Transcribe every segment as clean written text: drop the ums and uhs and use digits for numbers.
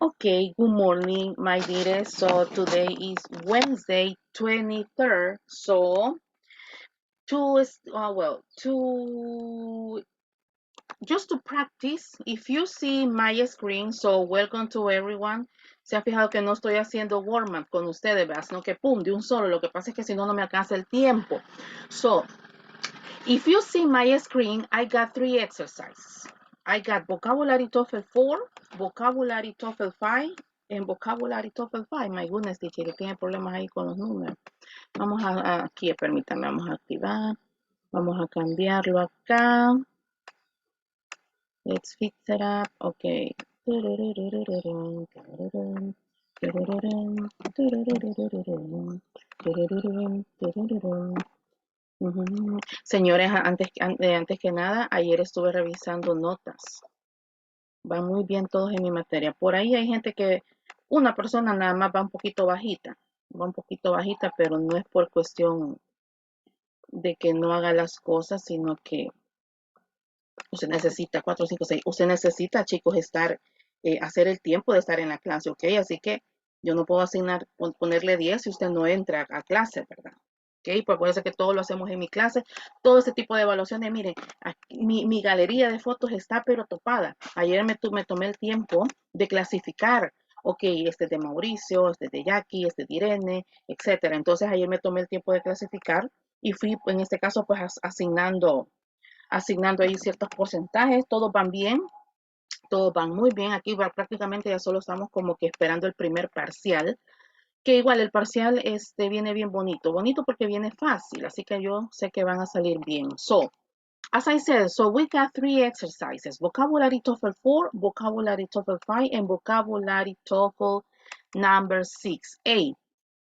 Okay, good morning, my dear. So today is Wednesday, 23rd. So to just to practice, if you see my screen, so welcome to everyone. Se ha fijado que no estoy haciendo warm-up con ustedes, ¿verdad? Sino que pum, de un solo. Lo que pasa es que si no, no me alcanza el tiempo. So, if you see my screen, I got 3 exercises. I got vocabulary TOEFL 4, vocabulary TOEFL 5, and vocabulary TOEFL 5. My goodness, teacher, que tiene problemas ahí con los números. Vamos aquí, permítanme, vamos a activar. Vamos a cambiarlo acá. Let's fix it up. Okay. Señores, antes que nada, ayer estuve revisando notas. Van muy bien todos en mi materia. Por ahí hay gente que, una persona nada más va un poquito bajita. Va un poquito bajita, pero no es por cuestión de que no haga las cosas, sino que usted necesita 4, 5, 6. Usted necesita, chicos, hacer el tiempo de estar en la clase, ¿ok? Así que yo no puedo ponerle 10 si usted no entra a clase, ¿verdad? ¿Ok? Pues puede ser que todo lo hacemos en mi clase. Todo ese tipo de evaluaciones, miren, mi galería de fotos está pero topada. Ayer me tomé el tiempo de clasificar. Ok, este es de Mauricio, este es de Jackie, este es de Irene, etcétera. Entonces ayer me tomé el tiempo de clasificar y fui, en este caso, pues asignando ahí ciertos porcentajes. Todos van bien, todos van muy bien. Aquí prácticamente ya solo estamos como que esperando el primer parcial, que igual el parcial viene bien bonito. Bonito porque viene fácil, así que yo sé que van a salir bien. So, as I said, so we got 3 exercises: vocabulary TOEFL 4, vocabulary TOEFL 5, and vocabulary TOEFL number 6A.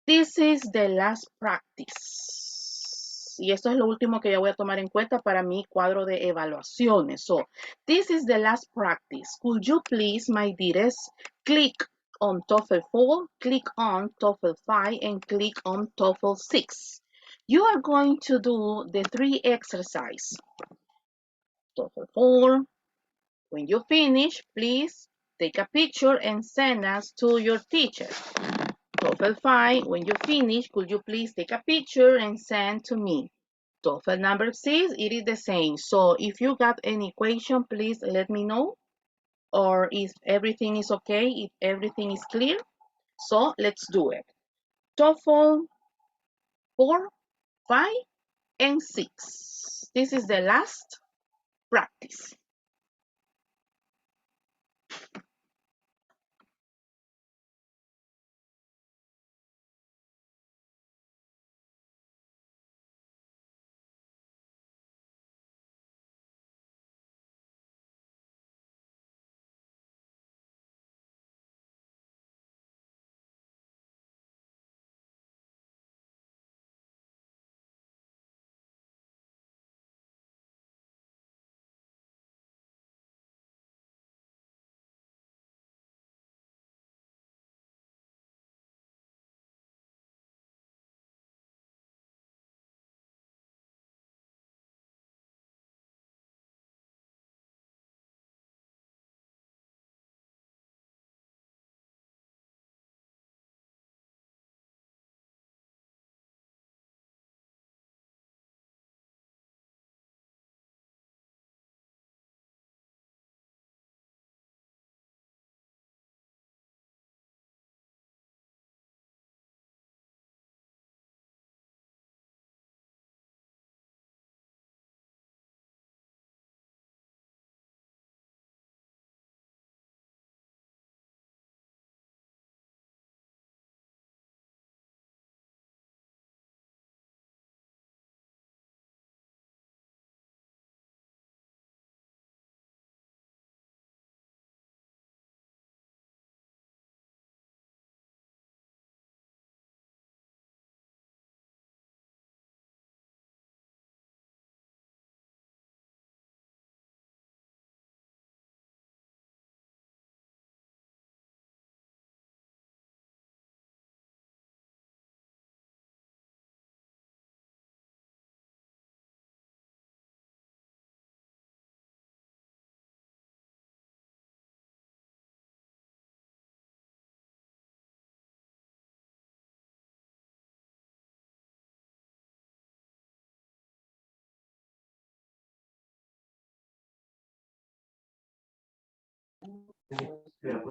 This is the last practice. Y esto es lo último que yo voy a tomar en cuenta para mi cuadro de evaluaciones. So, this is the last practice. Could you please, my dearest, click on TOEFL 4, click on TOEFL 5, and click on TOEFL 6. You are going to do the 3 exercises. TOEFL 4. When you finish, please take a picture and send us to your teacher. TOEFL 5, when you finish, could you please take a picture and send to me? TOEFL number 6, it is the same. So if you got any question, please let me know. Or if everything is okay, if everything is clear. So let's do it. TOEFL 4, 5, and 6. This is the last practice.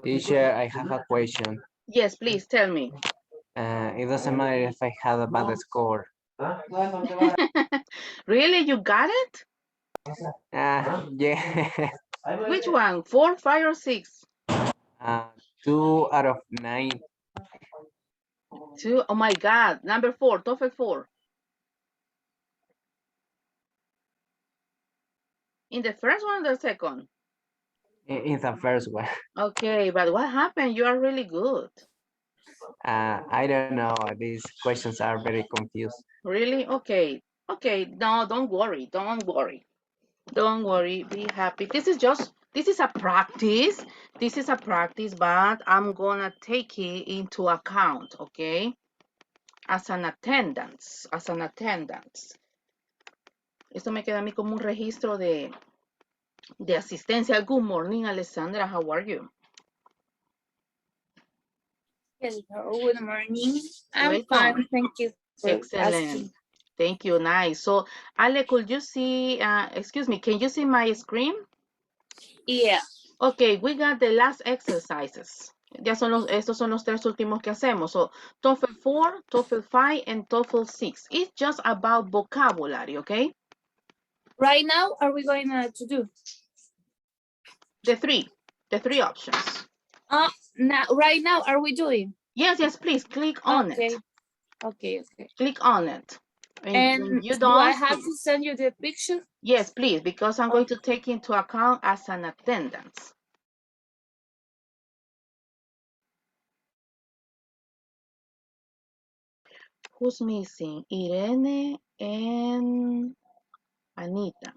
Teacher, I have a question. Yes, please tell me. It doesn't matter if I had a bad score. Really, you got it? Yeah. Which one? 4, 5, or 6? 2 out of 9. 2. Oh my God. Number 4, TOEFL 4. In the first one or the second? In the first one. Okay, but what happened? You are really good. I don't know. These questions are very confused. Really? Okay. Okay. No, don't worry. Don't worry. Don't worry. Be happy. This is a practice. This is a practice, but I'm gonna take it into account, okay? As an attendance. As an attendance. Esto me queda a mí como un registro de asistencia. Good morning, Alessandra. How are you? Hello, good morning. I'm Welcome. fine, thank you for Excellent. asking. Thank you. Nice. So, Ale, could you see, excuse me, can you see my screen? Yeah. Okay, we got the last exercises. Estos son los 3 últimos que hacemos. So, TOEFL 4, TOEFL 5, and TOEFL 6. It's just about vocabulary, okay? Right now, are we going to do? The three options. Now, right now, are we doing? Yes, please click on Okay. it. Okay. Click on it. And when you do I don't, have to send you the picture? yes, please, because I'm going to take into account as an attendance. Who's missing? Irene and Anita.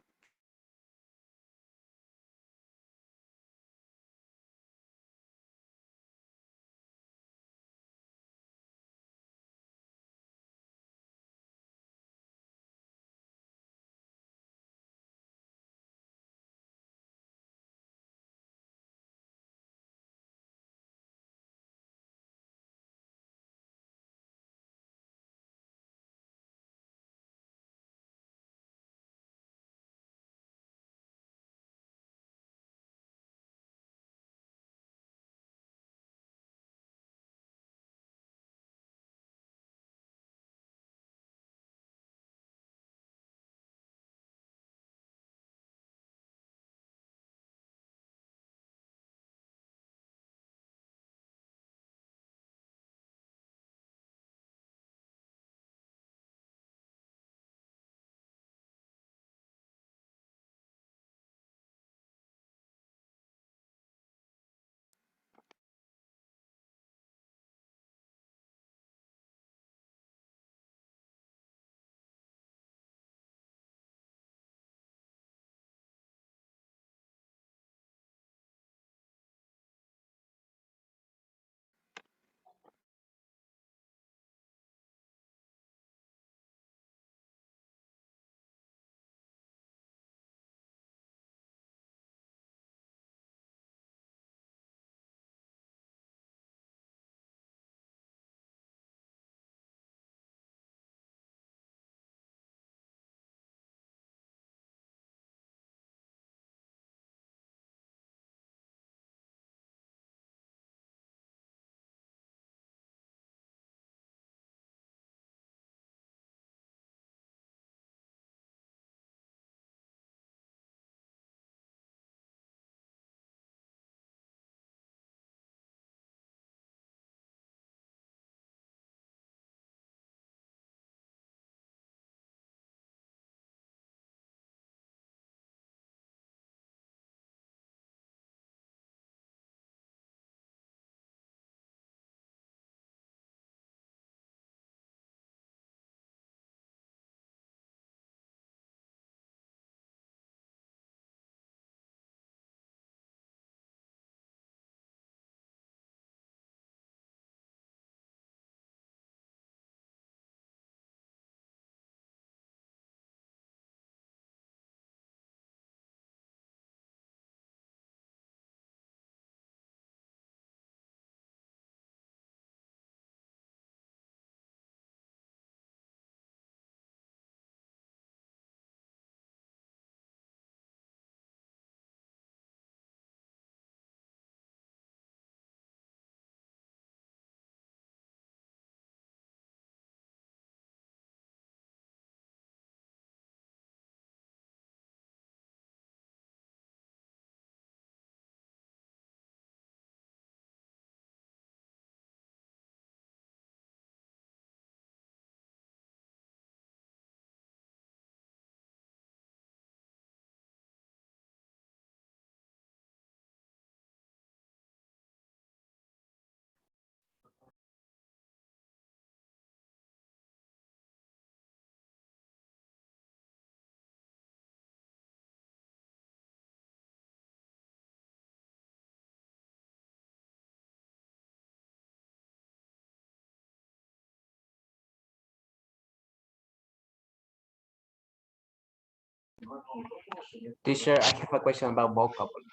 Teacher, I have a question about vocabulary.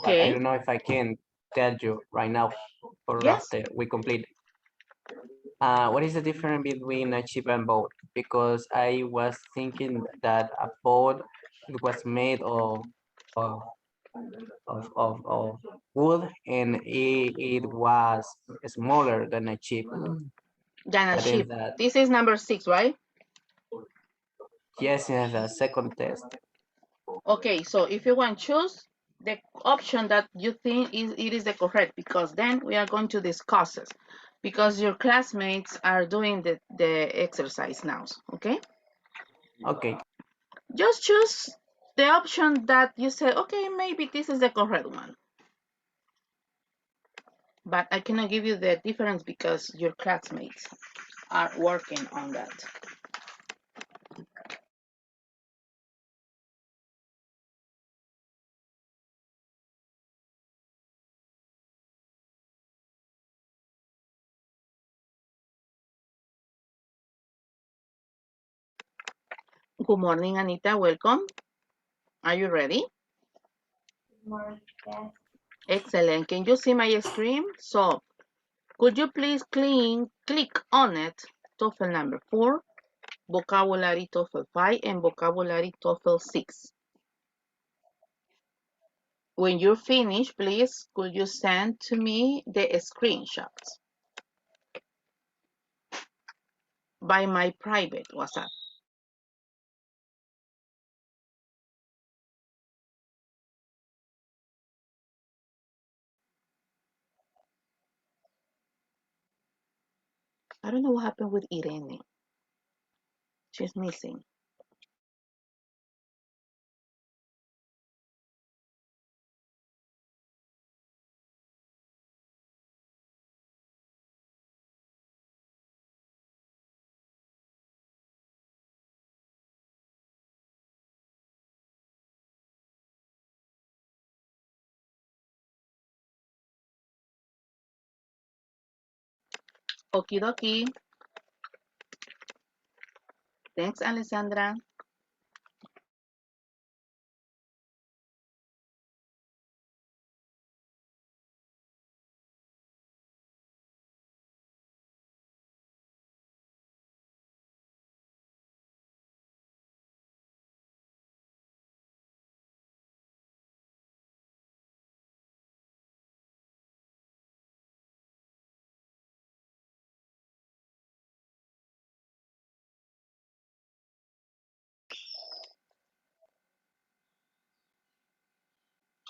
But I Okay. don't know if I can tell you right now or Yes. after we complete. What is the difference between a chip and boat? Because I was thinking that a boat it was made of, of wood and it was smaller than a chip. Than a But then ship. that, This is number 6, right? yes, in the second test. Okay, so if you want, choose the option that you think it is the correct, because then we are going to discuss it, because your classmates are doing the exercise now, okay? Okay, Just choose the option that you say, okay, maybe this is the correct one. But I cannot give you the difference because your classmates are working on that. Good morning, Anita. Welcome. Are you ready? Excellent. Can you see my screen? So, could you please click on it? TOEFL number 4, vocabulary TOEFL 5, and vocabulary TOEFL 6. When you're finished, please, could you send to me the screenshots by my private WhatsApp? I don't know what happened with Irene. She's missing. Okie dokie. Thanks, Alessandra.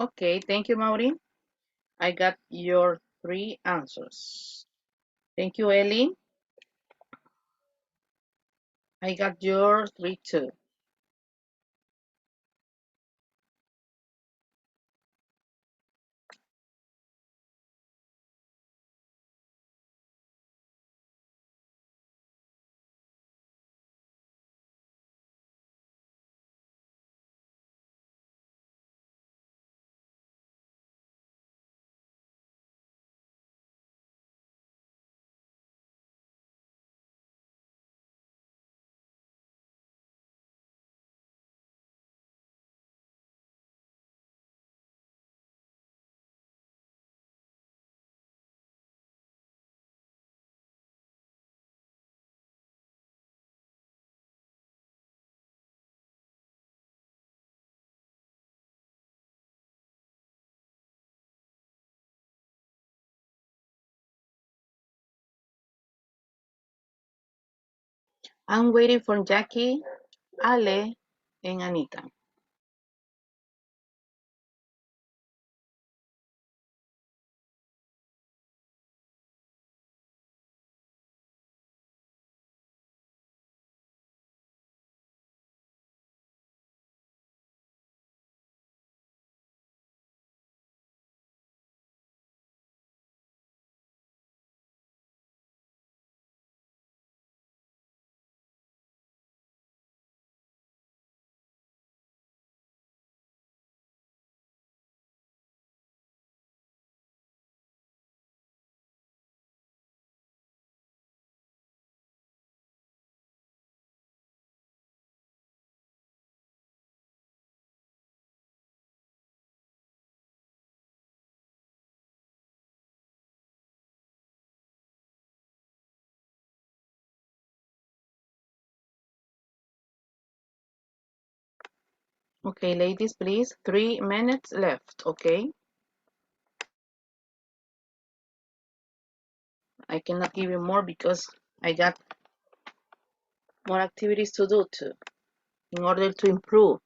Okay, thank you, Mauri. I got your 3 answers. Thank you, Ellie. I got your 3 too. I'm waiting for Jackie, Ale, and Anita. Okay, ladies, please. 3 minutes left, okay? I cannot give you more because I got more activities to do too in order to improve.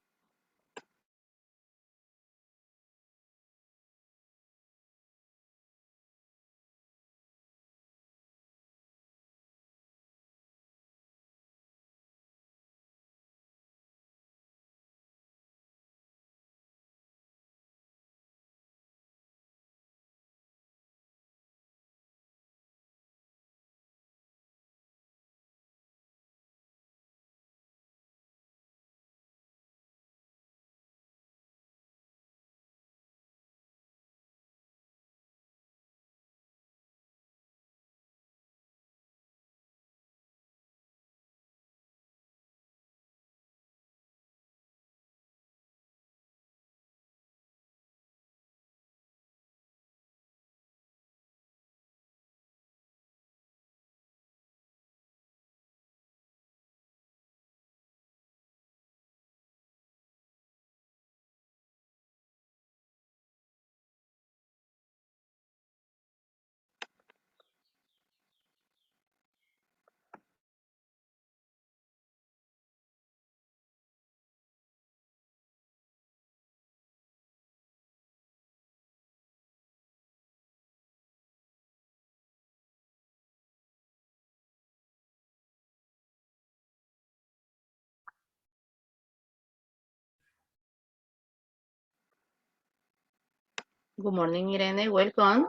Good morning, Irene. Welcome.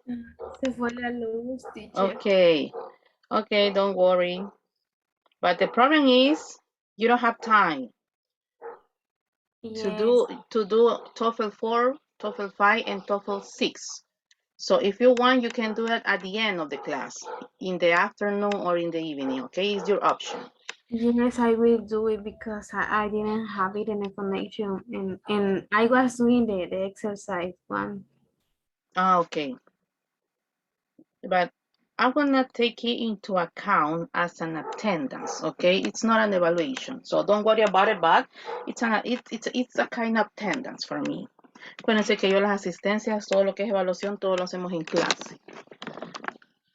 Se fue la luz, teacher. Okay. Okay, don't worry. But the problem is you don't have time to Yes. do TOEFL 4, TOEFL 5, and TOEFL 6. So if you want, you can do it at the end of the class, in the afternoon or in the evening, okay? It's your option. Yes, I will do it because I didn't have it in the connection and I was doing the exercise one. Okay. But I'm gonna take it into account as an attendance, okay? It's not an evaluation, so don't worry about it, but it's a kind of attendance for me. Acuérdense que yo las asistencias, todo lo que es evaluación, todo lo hacemos en clase.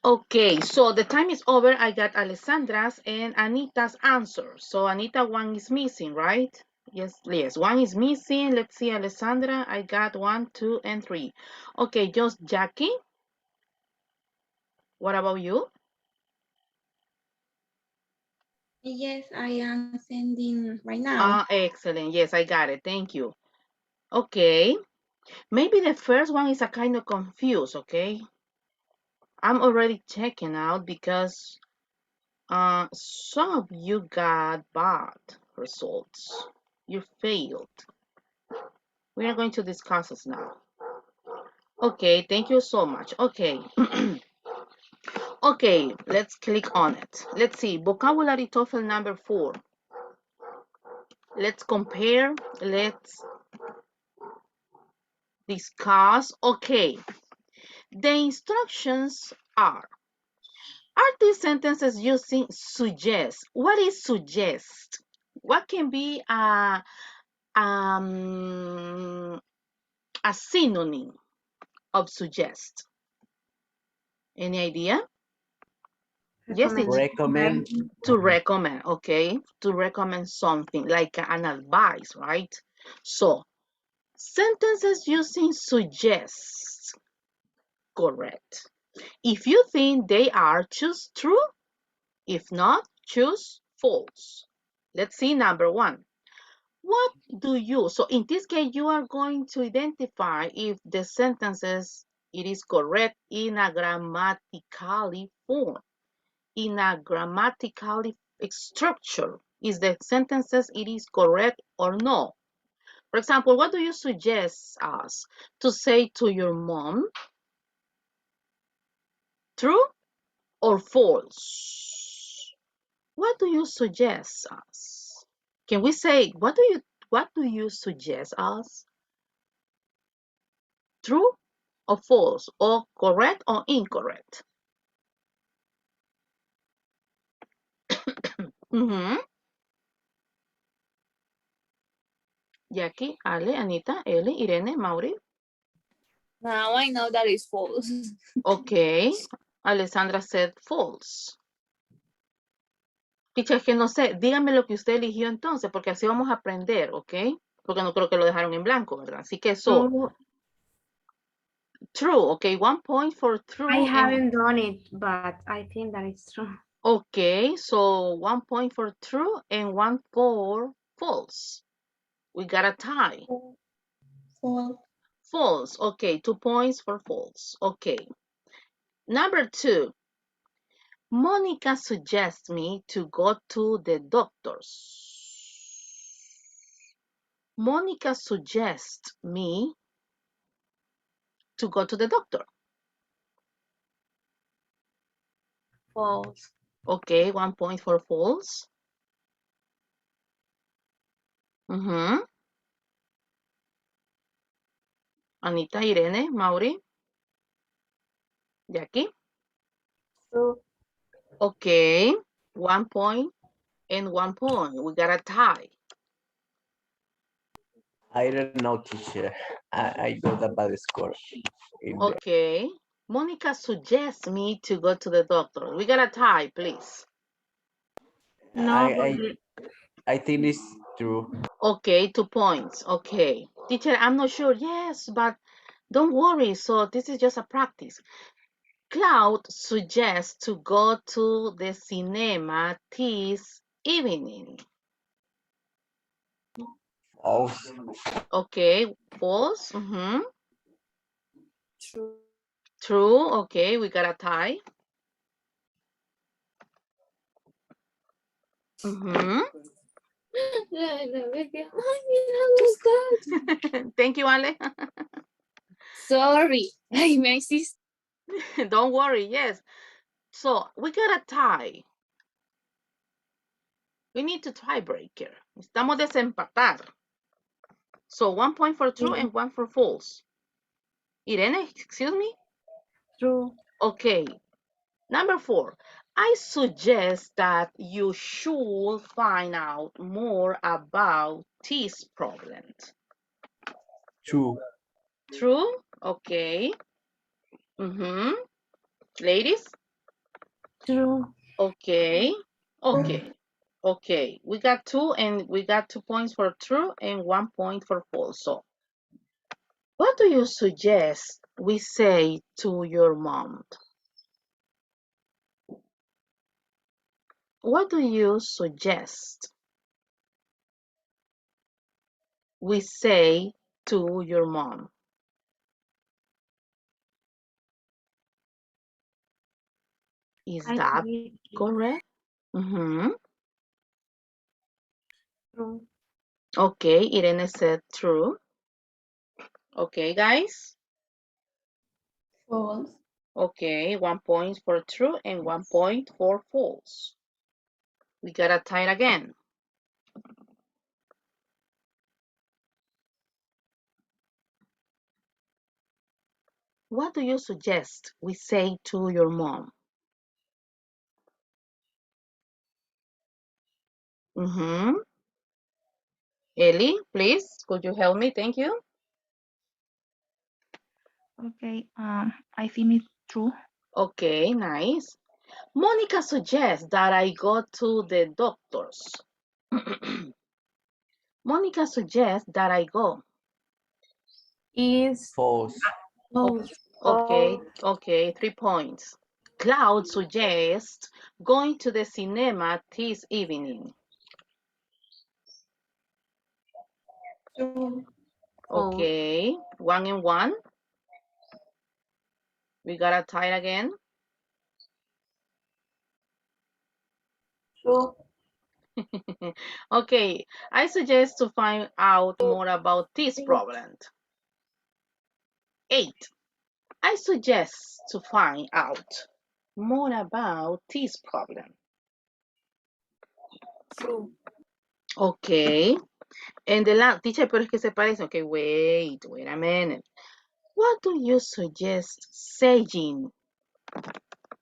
Okay, so the time is over. I got Alessandra's and Anita's answer. So Anita, one is missing, right? Yes, one is missing. Let's see, Alessandra, I got 1, 2, and 3. Okay, just Jackie. What about you? Yes, I am sending right now. Excellent. Yes, I got it. Thank you. Okay. Maybe the first one is a kind of confused, okay? I'm already checking out because some of you got bad results. You failed. We are going to discuss this now. Okay, thank you so much. Okay. Okay, let's click on it. Let's see, vocabulary TOEFL number 4. Let's compare, let's discuss. Okay, the instructions are these sentences using suggest? What is suggest? What can be a synonym of suggest? Any idea? Yes, it's Recommend. to recommend, okay? To recommend something like an advice, right? So, sentences using suggest, correct. If you think they are, choose true. If not, choose false. Let's see number 1. What do you, so in this case, you are going to identify if the sentences, it is correct in a grammatically form, in a grammatically structure. Is the sentences, it is correct or no? For example, what do you suggest us to say to your mom? True or false? What do you suggest us? Can we say, what do you suggest us? True or false, or correct or incorrect? Jackie, Ale, Anita, Eli, Irene, Mauri. Now I know that is false. Okay. Alessandra said false. Teacher, es que no sé, dígame lo que usted eligió entonces, porque así vamos a aprender, ¿ok? Porque no creo que lo dejaron en blanco, ¿verdad? Así que eso, true, ok, 1 point for true. I haven't done it, but I think that it's true. Okay, so 1 point for true and 1 for false. We got a tie. False. False, okay, 2 points for false. Okay. Number 2. Monica suggests me to go to the doctor's. Monica suggests me to go to the doctor. False. Okay, 1 point for false. Anita, Irene, Mauri, Jackie. True. Okay, 1 point and 1 point. We got a tie. I don't know, teacher. I got a bad score. Okay. Monica suggests me to go to the doctor. We got a tie, please. No, I think it's true. Okay, 2 points. Okay. Teacher, I'm not sure. Yes, but don't worry. So this is just a practice. Cloud suggests to go to the cinema this evening. False. Okay, false. True. True. Okay, we got a tie. Thank you, Ale. Sorry. Ay, my sister. Don't worry. Yes. So we got a tie. We need to tiebreaker. Estamos desempatar. So 1 point for true and 1 for false. Irene, excuse me? true. Okay. Number 4. I suggest that you should find out more about this problem. True. True? Okay. Ladies? True. Okay. Okay. Okay. We got 2 and we got 2 points for true and 1 point for false. So what do you suggest we say to your mom? What do you suggest we say to your mom? Is that correct? True. Okay, Irene said true. Okay, guys. False. Okay, 1 point for true and 1 point for false. We got a tie again. What do you suggest we say to your mom? Ellie, please, could you help me? Thank you. Okay, I think it's true. Okay, nice. Monica suggests that I go to the doctor's. Monica suggests that I go. Is False. false. Okay, 3 points. Cloud suggests going to the cinema this evening. True. Okay, 1 and 1. We got a tie again. True. Okay, I suggest to find out more about this problem. 8. I suggest to find out more about this problem. True. Okay. And the last, teacher, pero es que se parece. Okay, wait a minute. What do you suggest saying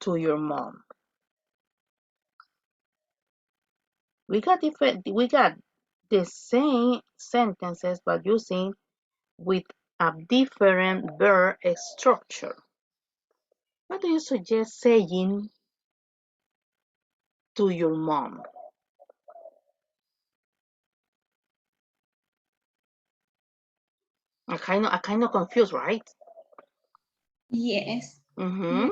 to your mom? We got the same sentences but using with a different verb structure. What do you suggest saying to your mom? I kind of confused, right? Yes. I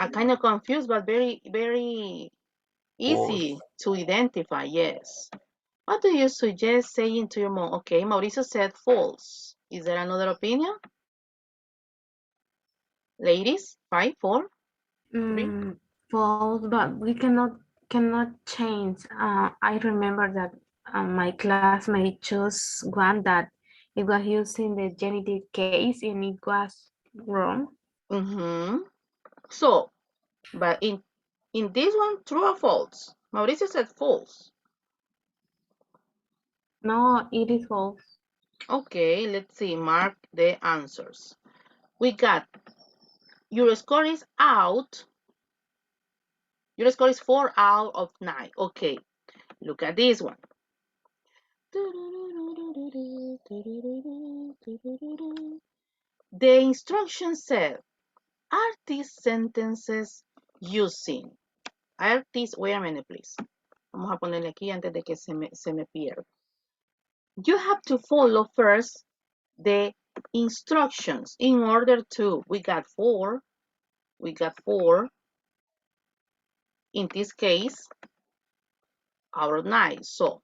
kind of confused, but very, very easy to identify, yes. What do you suggest saying to your mom? Okay, Mauricio said false. Is there another opinion? Ladies, 5, 4, 3. False, but we cannot change. I remember that my classmate chose one that it was using the genitive case and it was wrong. So, but in this one, true or false? Mauricio said false. No, it is false. Okay, let's see. Mark the answers. We got your score is out. Your score is 4 out of 9. Okay, look at this one. The instruction said, are these sentences using? Are these, wait a minute, please. Vamos a ponerle aquí antes de que se me pierda. You have to follow first the instructions in order to, we got 4, in this case, out of 9. So,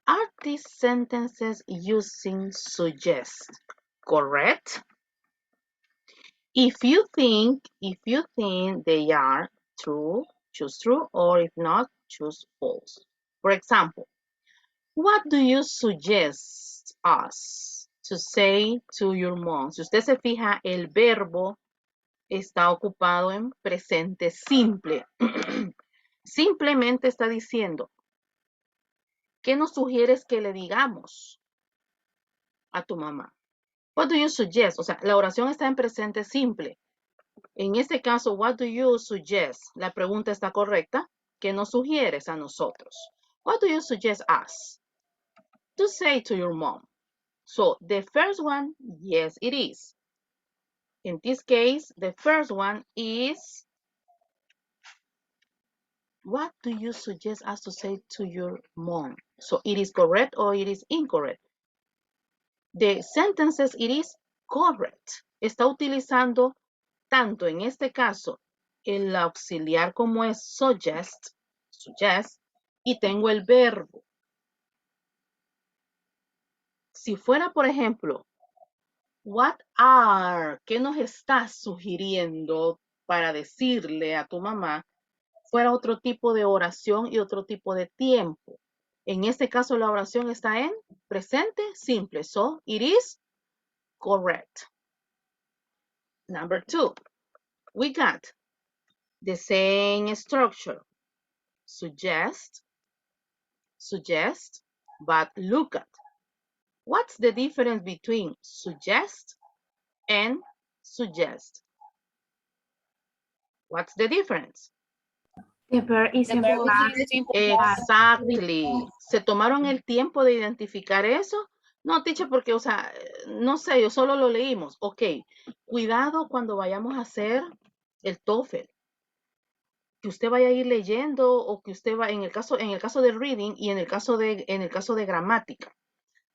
are these sentences using suggest? Correct? If you think they are true, choose true, or if not, choose false. For example, what do you suggest us to say to your mom? Si usted se fija, el verbo está ocupado en presente simple. Simplemente está diciendo, ¿qué nos sugieres que le digamos a tu mamá? What do you suggest? O sea, la oración está en presente simple. En este caso, what do you suggest? La pregunta está correcta. ¿Qué nos sugieres a nosotros? What do you suggest us to say to your mom? So, the first one, yes, it is. In this case, the first one is, what do you suggest us to say to your mom? So, it is correct or it is incorrect. The sentences, it is correct. Está utilizando tanto en este caso el auxiliar como es suggest, y tengo el verbo. Si fuera, por ejemplo, what are, ¿qué nos estás sugiriendo para decirle a tu mamá? Fuera otro tipo de oración y otro tipo de tiempo. En este caso la oración está en presente simple. So, it is correct. Number 2, we got the same structure. Suggest, but look at. What's the difference between suggest and suggest? What's the difference? The verb is The in verb is past. in simple past. Exactly. ¿Se tomaron el tiempo de identificar eso? No, teacher, porque, o sea, no sé, yo solo lo leímos. Ok, cuidado cuando vayamos a hacer el Toefl. Que usted vaya a ir leyendo o que usted va, en el caso de reading y en el caso de gramática.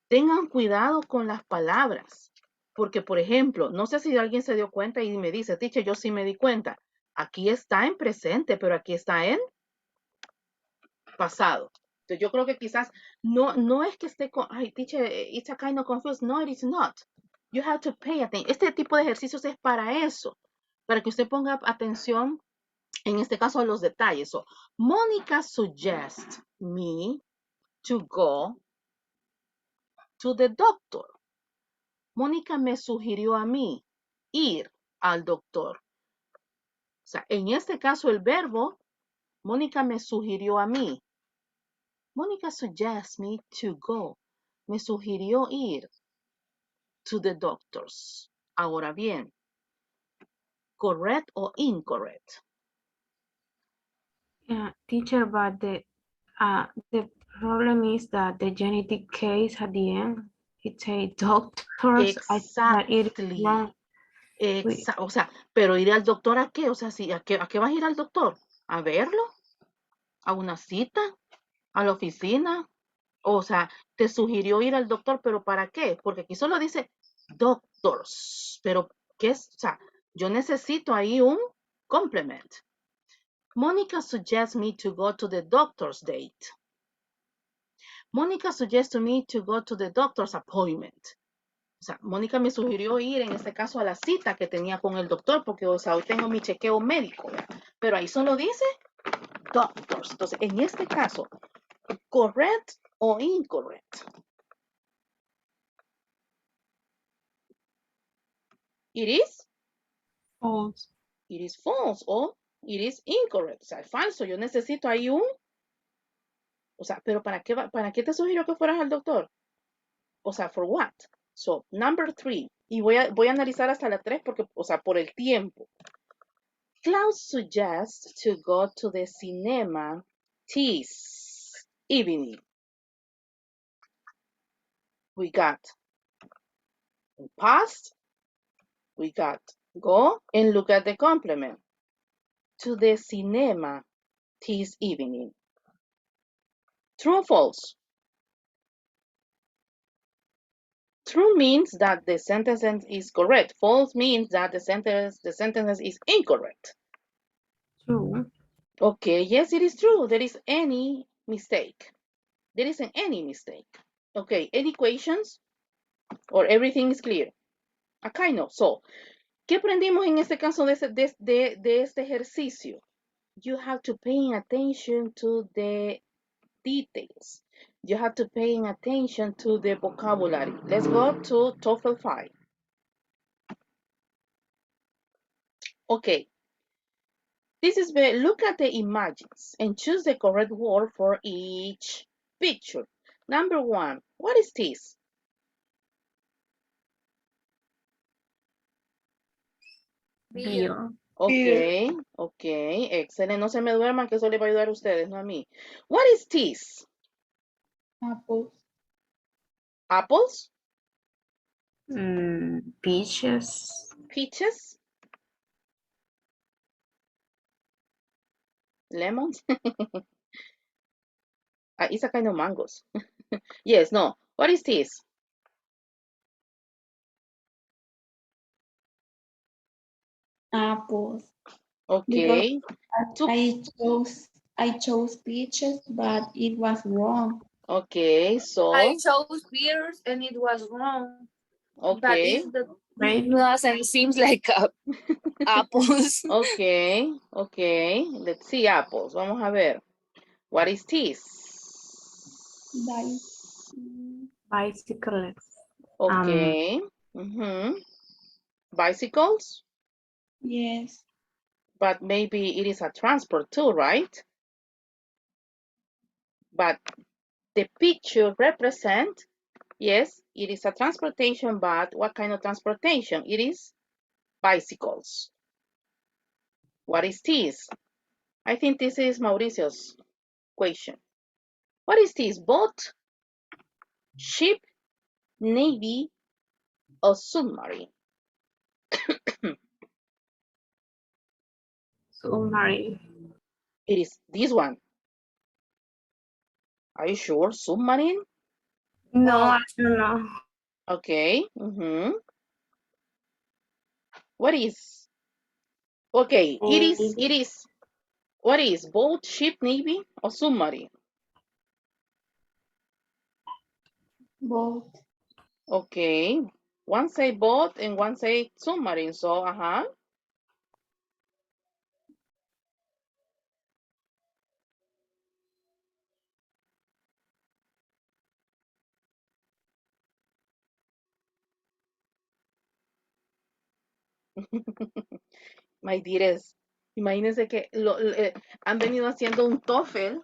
Tengan cuidado con las palabras. Porque, por ejemplo, no sé si alguien se dio cuenta y me dice, teacher, yo sí me di cuenta. Aquí está en presente, pero aquí está en pasado. Entonces, yo creo que quizás no es que esté con, ay, teacher, it's a kind of confused. No, it is not. You have to pay attention. Este tipo de ejercicios es para eso, para que usted ponga atención, en este caso, a los detalles. So, Mónica suggests me to go to the doctor. Mónica me sugirió a mí ir al doctor. O sea, en este caso, el verbo, Mónica me sugirió a mí. Mónica suggests me to go. Me sugirió ir to the doctors. Ahora bien, correct o incorrect? Yeah, teacher, but The problem is that the genetic case at the end, it says doctors. I think that it is Exactly. wrong. O sea, pero ir al doctor ¿a qué? O sea, ¿a qué vas a ir al doctor? ¿A verlo? ¿A una cita? ¿A la oficina? O sea, te sugirió ir al doctor, pero ¿para qué? Porque aquí solo dice doctors. Pero, ¿qué es? O sea, yo necesito ahí un complement. Monica suggests me to go to the doctor's date. Monica suggests me to go to the doctor's appointment. O sea, Mónica me sugirió ir en este caso a la cita que tenía con el doctor, porque, o sea, hoy tengo mi chequeo médico, ¿verdad? Pero ahí solo dice doctors. Entonces, en este caso, correct o incorrect. It is False. It is false o it is incorrect. O sea, es falso. Yo necesito ahí un... O sea, pero ¿para qué te sugirió que fueras al doctor? O sea, for what? So, number 3. Y voy a analizar hasta la 3 porque, o sea, por el tiempo. Klaus suggests to go to the cinema this evening. We got past. We got go and look at the complement. To the cinema this evening. True or false? True means that the sentence is correct. False means that the sentence is incorrect. True. Okay, yes, it is true. There is any mistake. There isn't any mistake. Okay, any questions? Or everything is clear? Acá no. So, ¿qué aprendimos en este caso de este ejercicio? You have to pay attention to the details. You have to pay attention to the vocabulary. Let's go to Toefl 5. Okay. This is where look at the images and choose the correct word for each picture. Number 1, what is this? Beer. Okay, okay, excelente. No se me duerman que eso le va a ayudar a ustedes, no a mí. What is this? Apples. Apples? Peaches. Peaches? Lemons? It's a kind of mangoes. Yes, no. What is this? Apples. Okay. I chose peaches, but it was wrong. Okay, I so, chose beers and it was wrong. But okay. it Maybe. doesn't seem like apples. Okay, okay. Let's see apples. Vamos a ver. What is this? Bicycles. Okay. Bicycles? Yes. But maybe it is a transport too, right? But the picture represent, yes, it is a transportation, but what kind of transportation? It is bicycles. What is this? I think this is Mauricio's question. What is this? Boat, ship, navy, or submarine? Submarine. It is this one. Are you sure? Submarine? No, I don't know. Okay. What is? Okay, it is. What is? Boat, ship, navy, or submarine? Both. Okay. One say boat and one say submarine. So, My dears, imagínense que han venido haciendo un Toefl,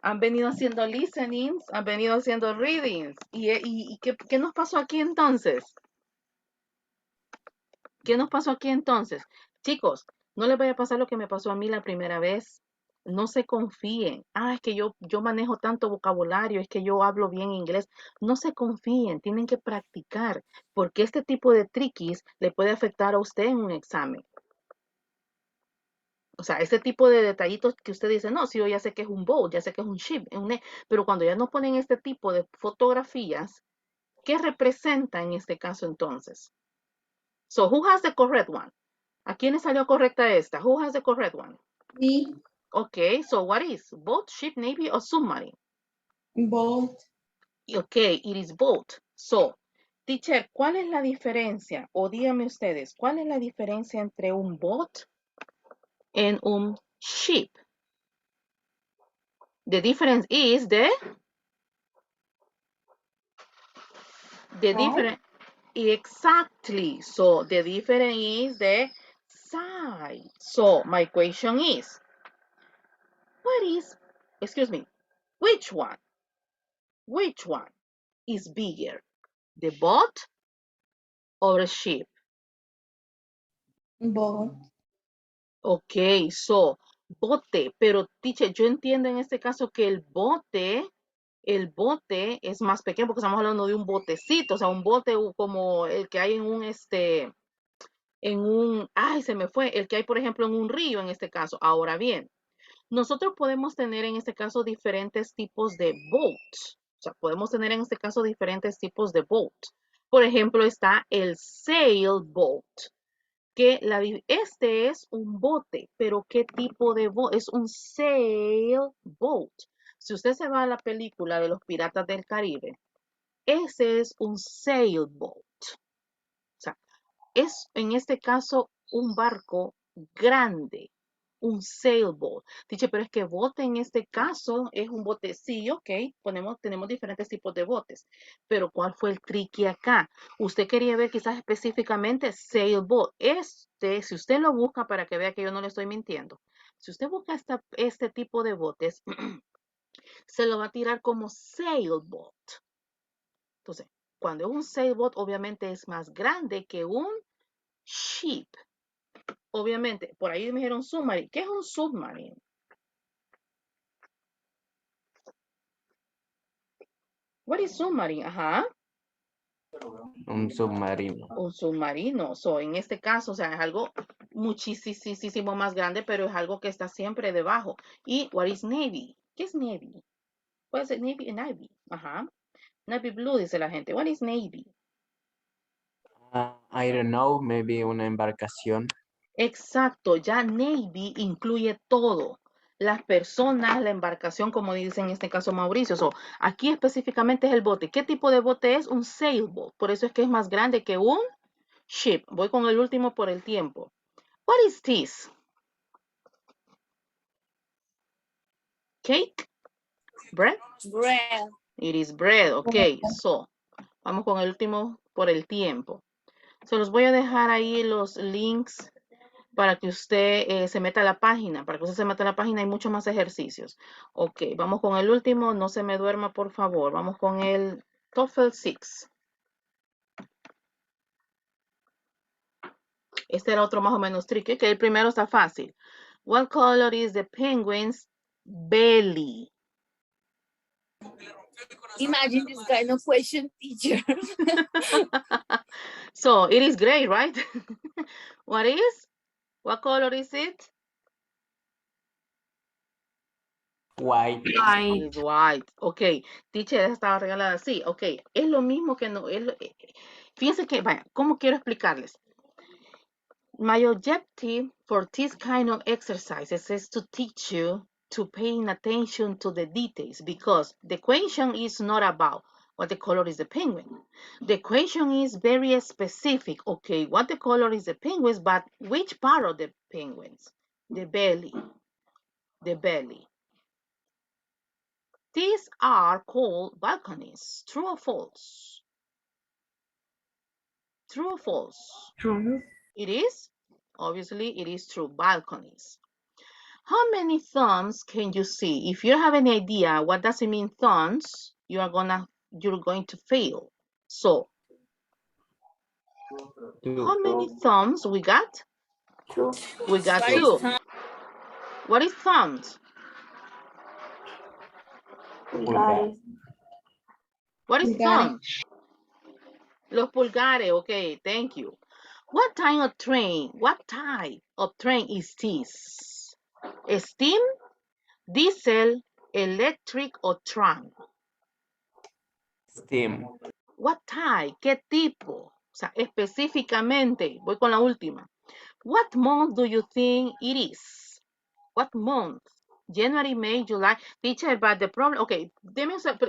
han venido haciendo listenings, han venido haciendo readings. ¿Y qué nos pasó aquí entonces? ¿Qué nos pasó aquí entonces? Chicos, no les vaya a pasar lo que me pasó a mí la primera vez. No se confíen. Ah, es que yo manejo tanto vocabulario, es que yo hablo bien inglés. No se confíen, tienen que practicar, porque este tipo de triquis le puede afectar a usted en un examen. O sea, este tipo de detallitos que usted dice, no, sí, yo ya sé que es un boat, ya sé que es un ship, pero cuando ya nos ponen este tipo de fotografías, ¿qué representa en este caso entonces? So, who has the correct one? ¿A quién le salió correcta esta? Who has the correct one? Me, Okay, so what is? Boat, ship, navy, or submarine? both, Okay, it is boat. So, teacher, ¿cuál es la diferencia? O díganme ustedes, ¿cuál es la diferencia entre un boat and un ship? The difference is the difference. Exactly. So the difference is the size. So my question is, which one is bigger, the boat or the ship? both, Ok, so bote, pero teacher, yo entiendo en este caso que el bote es más pequeño porque estamos hablando de un botecito, o sea, un bote como el que hay ay, se me fue, el que hay, por ejemplo, en un río en este caso. Ahora bien, nosotros podemos tener en este caso diferentes tipos de boats. O sea, podemos tener en este caso diferentes tipos de boat. Por ejemplo, está el sailboat, que este es un bote, pero ¿qué tipo de bote? Es un sailboat. Si usted se va a la película de los Piratas del Caribe, ese es un sailboat. O sea, es en este caso un barco grande, un sailboat. Dice, pero es que bote en este caso es un bote. Sí, ok, tenemos diferentes tipos de botes. Pero ¿cuál fue el tricky acá? Usted quería ver quizás específicamente sailboat. Si usted lo busca para que vea que yo no le estoy mintiendo, si usted busca este tipo de botes, se lo va a tirar como sailboat. Entonces, cuando es un sailboat, obviamente es más grande que un ship. Obviamente, por ahí me dijeron submarine. ¿Qué es un submarine? What is submarine? Ajá, Un submarino. un submarino. So, en este caso, o sea, es algo muchísimo más grande, pero es algo que está siempre debajo. ¿Y what is navy? ¿Qué es navy? Puede ser navy y navy. Ajá. Navy blue, dice la gente. What is navy? I don't know, maybe una embarcación. Exacto, ya Navy incluye todo. Las personas, la embarcación, como dice en este caso Mauricio. So, aquí específicamente es el bote. ¿Qué tipo de bote es? Un sailboat. Por eso es que es más grande que un ship. Voy con el último por el tiempo. What is this? Cake? Bread? Bread. It is bread. Ok, so, vamos con el último por el tiempo. Se los voy a dejar ahí los links para que usted se meta a la página. Para que usted se meta a la página hay muchos más ejercicios. Ok, vamos con el último. No se me duerma, por favor. Vamos con el Toefl 6. Este era otro más o menos tricky. Que el primero está fácil. What color is the penguin's belly? Imagine this kind of question, teacher. So, it is gray, right? What is? What color is it? White. It is white. Ok, teacher, esa estaba regalada así. Ok, es lo mismo que no. Fíjense que, vaya, ¿cómo quiero explicarles? My objective for this kind of exercises is to teach you to paying attention to the details, because the question is not about what the color is the penguin. The question is very specific. Okay, what the color is the penguins, but which part of the penguins? The belly. The belly. These are called balconies. True or false? True or false? True. It is? Obviously, it is true. Balconies. How many thumbs can you see? If you don't have any idea what does it mean thumbs, you're going to fail. So, how many thumbs we got? True. We got What is 2. thumb? What is thumbs? Pulgares. What is Pulgares. thumb? Los pulgares, okay, thank you. What type of train is this? Steam, diesel, electric or tram? Steam. What type? ¿Qué tipo? O sea, específicamente, voy con la última. What month do you think it is? What month? January, May, July. Teacher, but the problem, okay,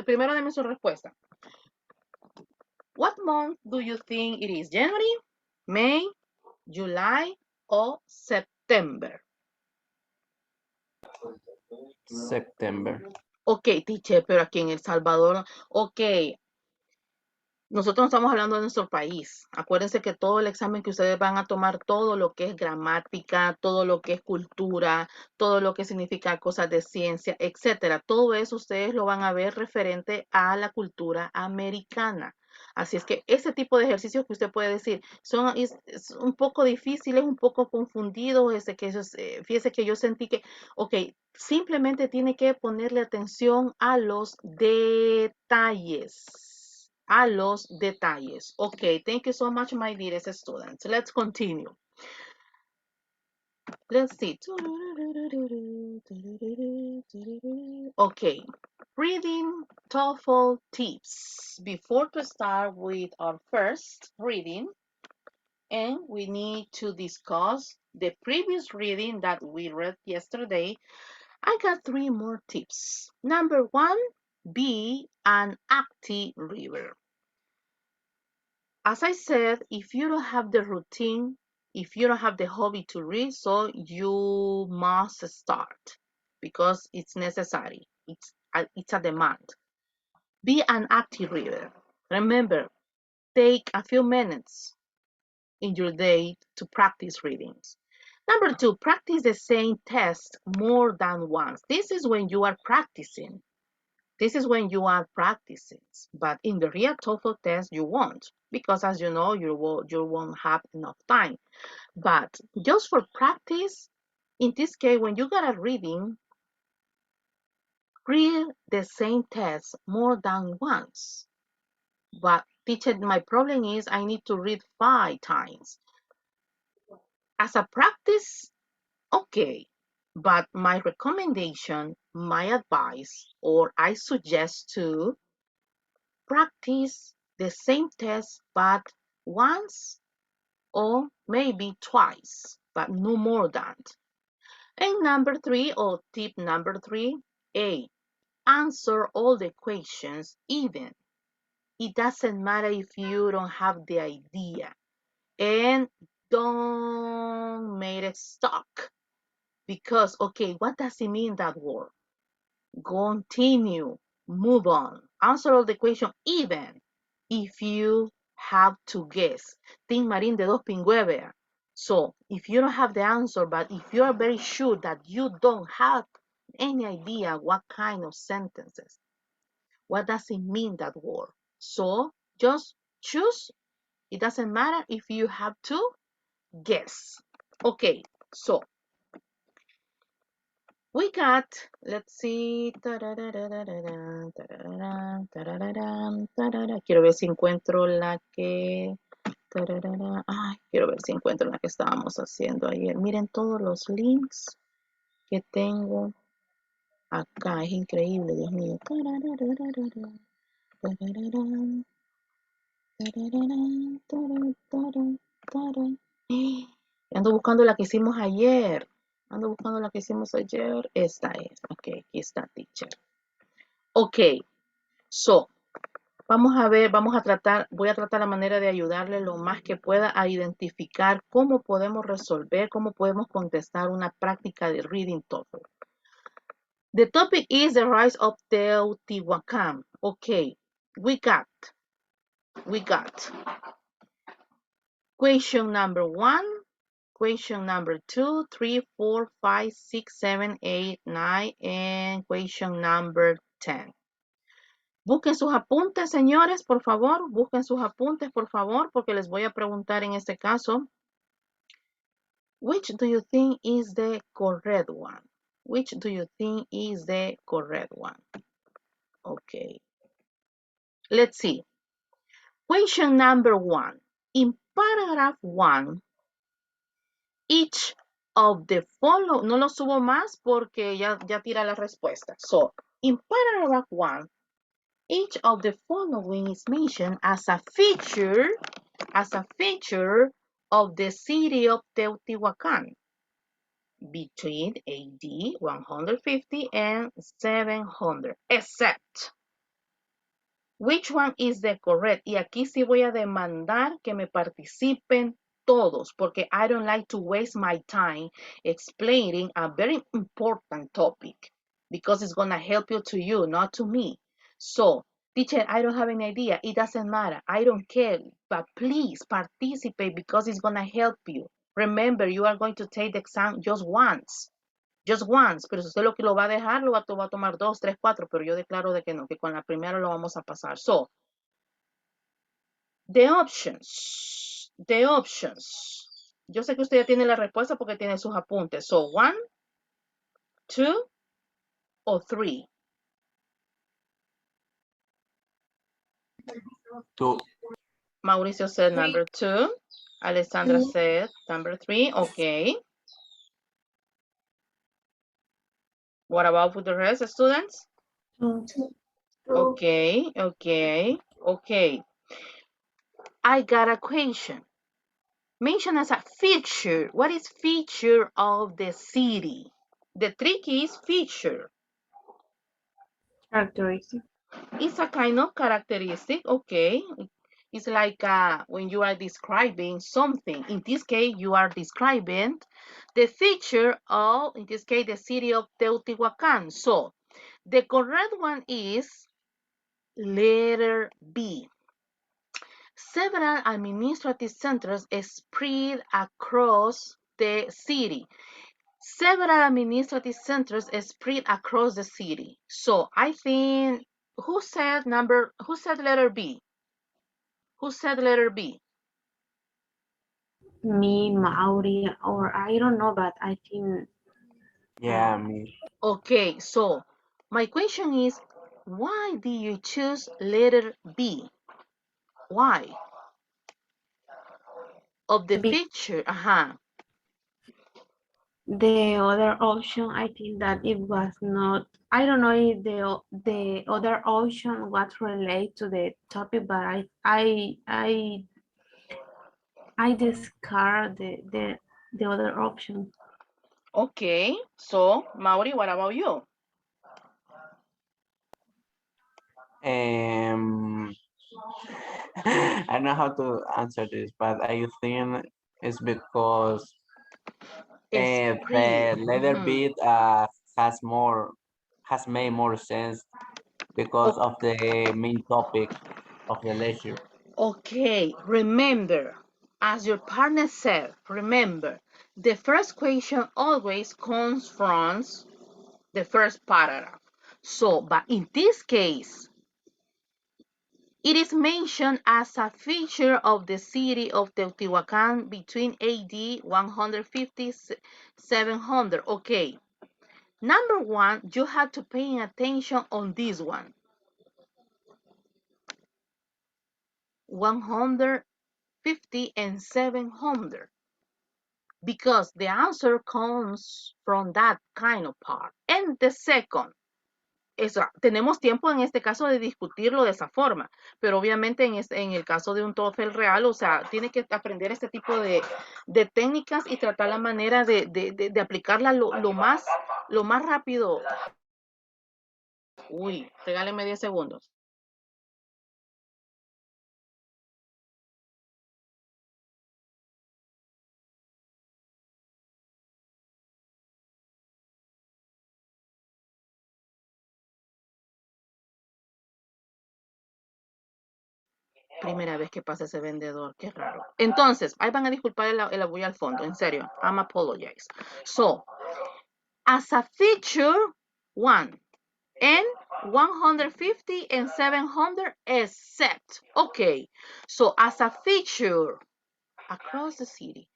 primero deme su respuesta. What month do you think it is? January, May, July or September? September. Ok, teacher, pero aquí en El Salvador, ok, nosotros no estamos hablando de nuestro país. Acuérdense que todo el examen que ustedes van a tomar, todo lo que es gramática, todo lo que es cultura, todo lo que significa cosas de ciencia, etcétera, todo eso ustedes lo van a ver referente a la cultura americana. Así es que ese tipo de ejercicios que usted puede decir es un poco difíciles, un poco confundidos. Fíjese que yo sentí que, ok, simplemente tiene que ponerle atención a los detalles. A los detalles. Okay, thank you so much, my dearest students. Let's continue. Let's see. Okay, reading TOEFL tips. Before to start with our first reading, and we need to discuss the previous reading that we read yesterday, I got 3 more tips. Number 1, be an active reader. As I said, if you don't have the routine, if you don't have the hobby to read, so you must start because it's necessary. It's a demand. Be an active reader. Remember, take a few minutes in your day to practice readings. Number 2, practice the same test more than once. This is when you are practicing. This is when you are practicing, but in the real TOEFL test, you won't, because as you know, you won't have enough time. But just for practice, in this case, when you got a reading, read the same test more than once. But teacher, my problem is I need to read 5 times. As a practice, okay. But my recommendation, my advice, or I suggest to practice the same test but once or maybe twice, but no more than. And number 3, or tip number 3, answer all the questions even. It doesn't matter if you don't have the idea. And don't make it stuck. Because, okay, what does it mean, that word? Continue, move on, answer all the question even if you have to guess. Think Marín de dos pingües. So if you don't have the answer, but if you are very sure that you don't have any idea what kind of sentences, what does it mean, that word? So just choose. It doesn't matter if you have to guess. Okay, so we got, let's see. Quiero ver si encuentro la que. Quiero ver si encuentro la que estábamos haciendo ayer. Miren todos los links que tengo acá. Es increíble, Dios mío. Ando buscando la que hicimos ayer. Esta es. Ok, aquí está, teacher. Ok, so, voy a tratar la manera de ayudarle lo más que pueda a identificar cómo podemos resolver, cómo podemos contestar una práctica de reading TOEFL. The topic is the rise of Teotihuacan. Okay, we got question number 1, question number 2, 3, 4, 5, 6, 7, 8, 9, and question number 10. Busquen sus apuntes, señores, por favor. Busquen sus apuntes, por favor, porque les voy a preguntar en este caso. Which do you think is the correct one? Which do you think is the correct one? Okay. Let's see. Question number 1. In paragraph 1, each of the following, no lo subo más porque ya tira la respuesta. So, in paragraph 1, each of the following is mentioned as a feature of the city of Teotihuacan between AD 150 and 700, except. Which one is the correct? Y aquí sí voy a demandar que me participen todos, porque I don't like to waste my time explaining a very important topic, because it's going to help you, not to me. So, teacher, I don't have any idea. It doesn't matter. I don't care. But please participate because it's going to help you. Remember, you are going to take the exam just once. Just once, pero si usted lo que lo va a dejar, lo va a tomar 2, 3, 4, pero yo declaro de que no, que con la primera lo vamos a pasar. So, the options. Yo sé que usted ya tiene la respuesta porque tiene sus apuntes. So, 1, 2, or 3. 2. Mauricio said number 2. Alessandra said number 3. Okay. What about with the rest, students? Okay. I got a question. Mention as a feature. What is feature of the city? The trick is feature. Characteristic. It's a kind of characteristic, okay. It's like when you are describing something. In this case, you are describing the feature of, in this case, the city of Teotihuacan. So, the correct one is letter B. Several administrative centers spread across the city. Several administrative centers spread across the city. So I think, who said letter B? Who said letter B? Me, Mauri, or I don't know, but I think. Yeah, me. Okay, so my question is, why do you choose letter B? Why? Of the feature, The other option, I think that it was not. I don't know if the other option was related to the topic, but I discard the other option. Okay, so Mauri, what about you? I don't know how to answer this, but I think it's because the letter B has made more sense because of the main topic of the lecture. Okay, remember, as your partner said, remember, the first question always comes from the first paragraph. So, but in this case, it is mentioned as a feature of the city of Teotihuacan between AD 150 700. Okay, number one, you have to pay attention on this one. 150 and 700. Because the answer comes from that kind of part. And the second, tenemos tiempo en este caso de discutirlo de esa forma, pero obviamente en el caso de un Toefl real, o sea, tiene que aprender este tipo de técnicas y tratar la manera de aplicarla lo más rápido. Uy, regáleme 10 segundos. Primera vez que pasa ese vendedor, qué raro. Entonces, ahí van a disculpar el abuelo al fondo, en serio. I'm apologize. So, as a feature, 1 and 150 and 700 except. Okay, so as a feature across the city,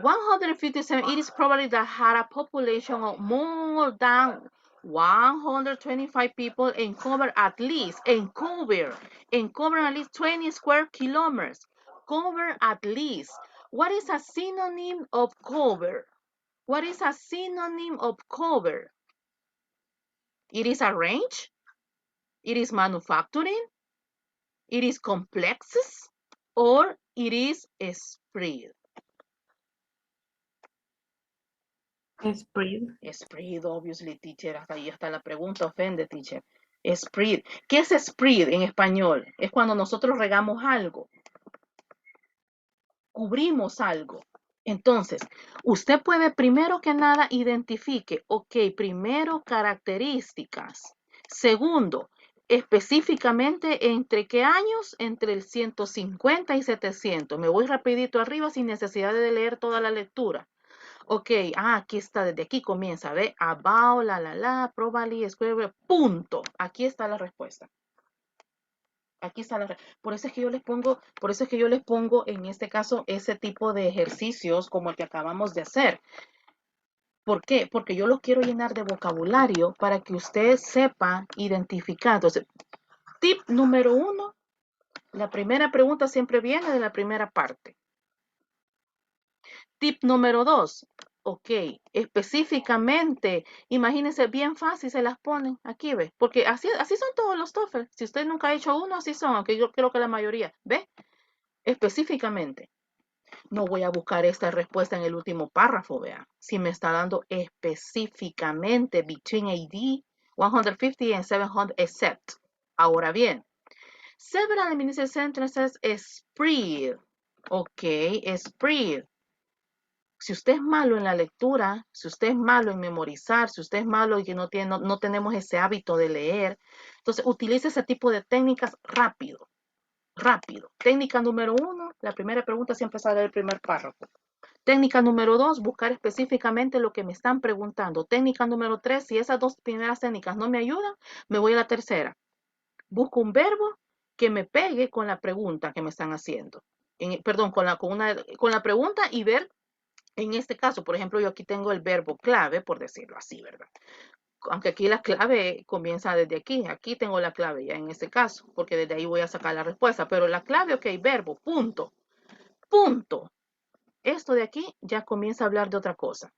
157, it is probably that had a population of more than 125 people and cover at least, and cover at least 20 square kilometers. Cover at least. What is a synonym of cover? What is a synonym of cover? It is arrange. It is manufacturing. It is complexes. Or it is spread. Spread. Spread, obviously, teacher. Hasta ahí está la pregunta. Ofende, teacher. Spread. ¿Qué es spread en español? Es cuando nosotros regamos algo. Cubrimos algo. Entonces, usted puede primero que nada identifique, ok, primero características. Segundo, específicamente entre qué años, entre el 150 y 700. Me voy rapidito arriba sin necesidad de leer toda la lectura. Ok, aquí está, desde aquí comienza, ¿ve? About, probably, square, punto. Aquí está la respuesta. Aquí está la. Por eso es que yo les pongo en este caso ese tipo de ejercicios como el que acabamos de hacer. ¿Por qué? Porque yo lo quiero llenar de vocabulario para que usted sepa identificar. Entonces, tip número 1, la primera pregunta siempre viene de la primera parte. Tip número 2, ok, específicamente, imagínense bien fácil, se las ponen aquí, ¿ve? Porque así son todos los Toefl. Si usted nunca ha hecho uno, así son, aunque yo creo que la mayoría, ¿ve? Específicamente. No voy a buscar esta respuesta en el último párrafo, vean. Si me está dando específicamente between AD 150 and 700 except. Ahora bien, several administrative sentences spread. Ok, spread. Si usted es malo en la lectura, si usted es malo en memorizar, si usted es malo y que no tenemos ese hábito de leer, entonces utilice ese tipo de técnicas rápido. Rápido. Técnica número 1, la primera pregunta siempre sale del primer párrafo. Técnica número 2, buscar específicamente lo que me están preguntando. Técnica número 3, si esas dos primeras técnicas no me ayudan, me voy a la tercera. Busco un verbo que me pegue con la pregunta que me están haciendo. Perdón, con la pregunta y ver, en este caso, por ejemplo, yo aquí tengo el verbo clave, por decirlo así, ¿verdad? Aunque aquí la clave comienza desde aquí. Aquí tengo la clave ya en este caso, porque desde ahí voy a sacar la respuesta. Pero la clave, ok, verbo, punto. Punto. Esto de aquí ya comienza a hablar de otra cosa.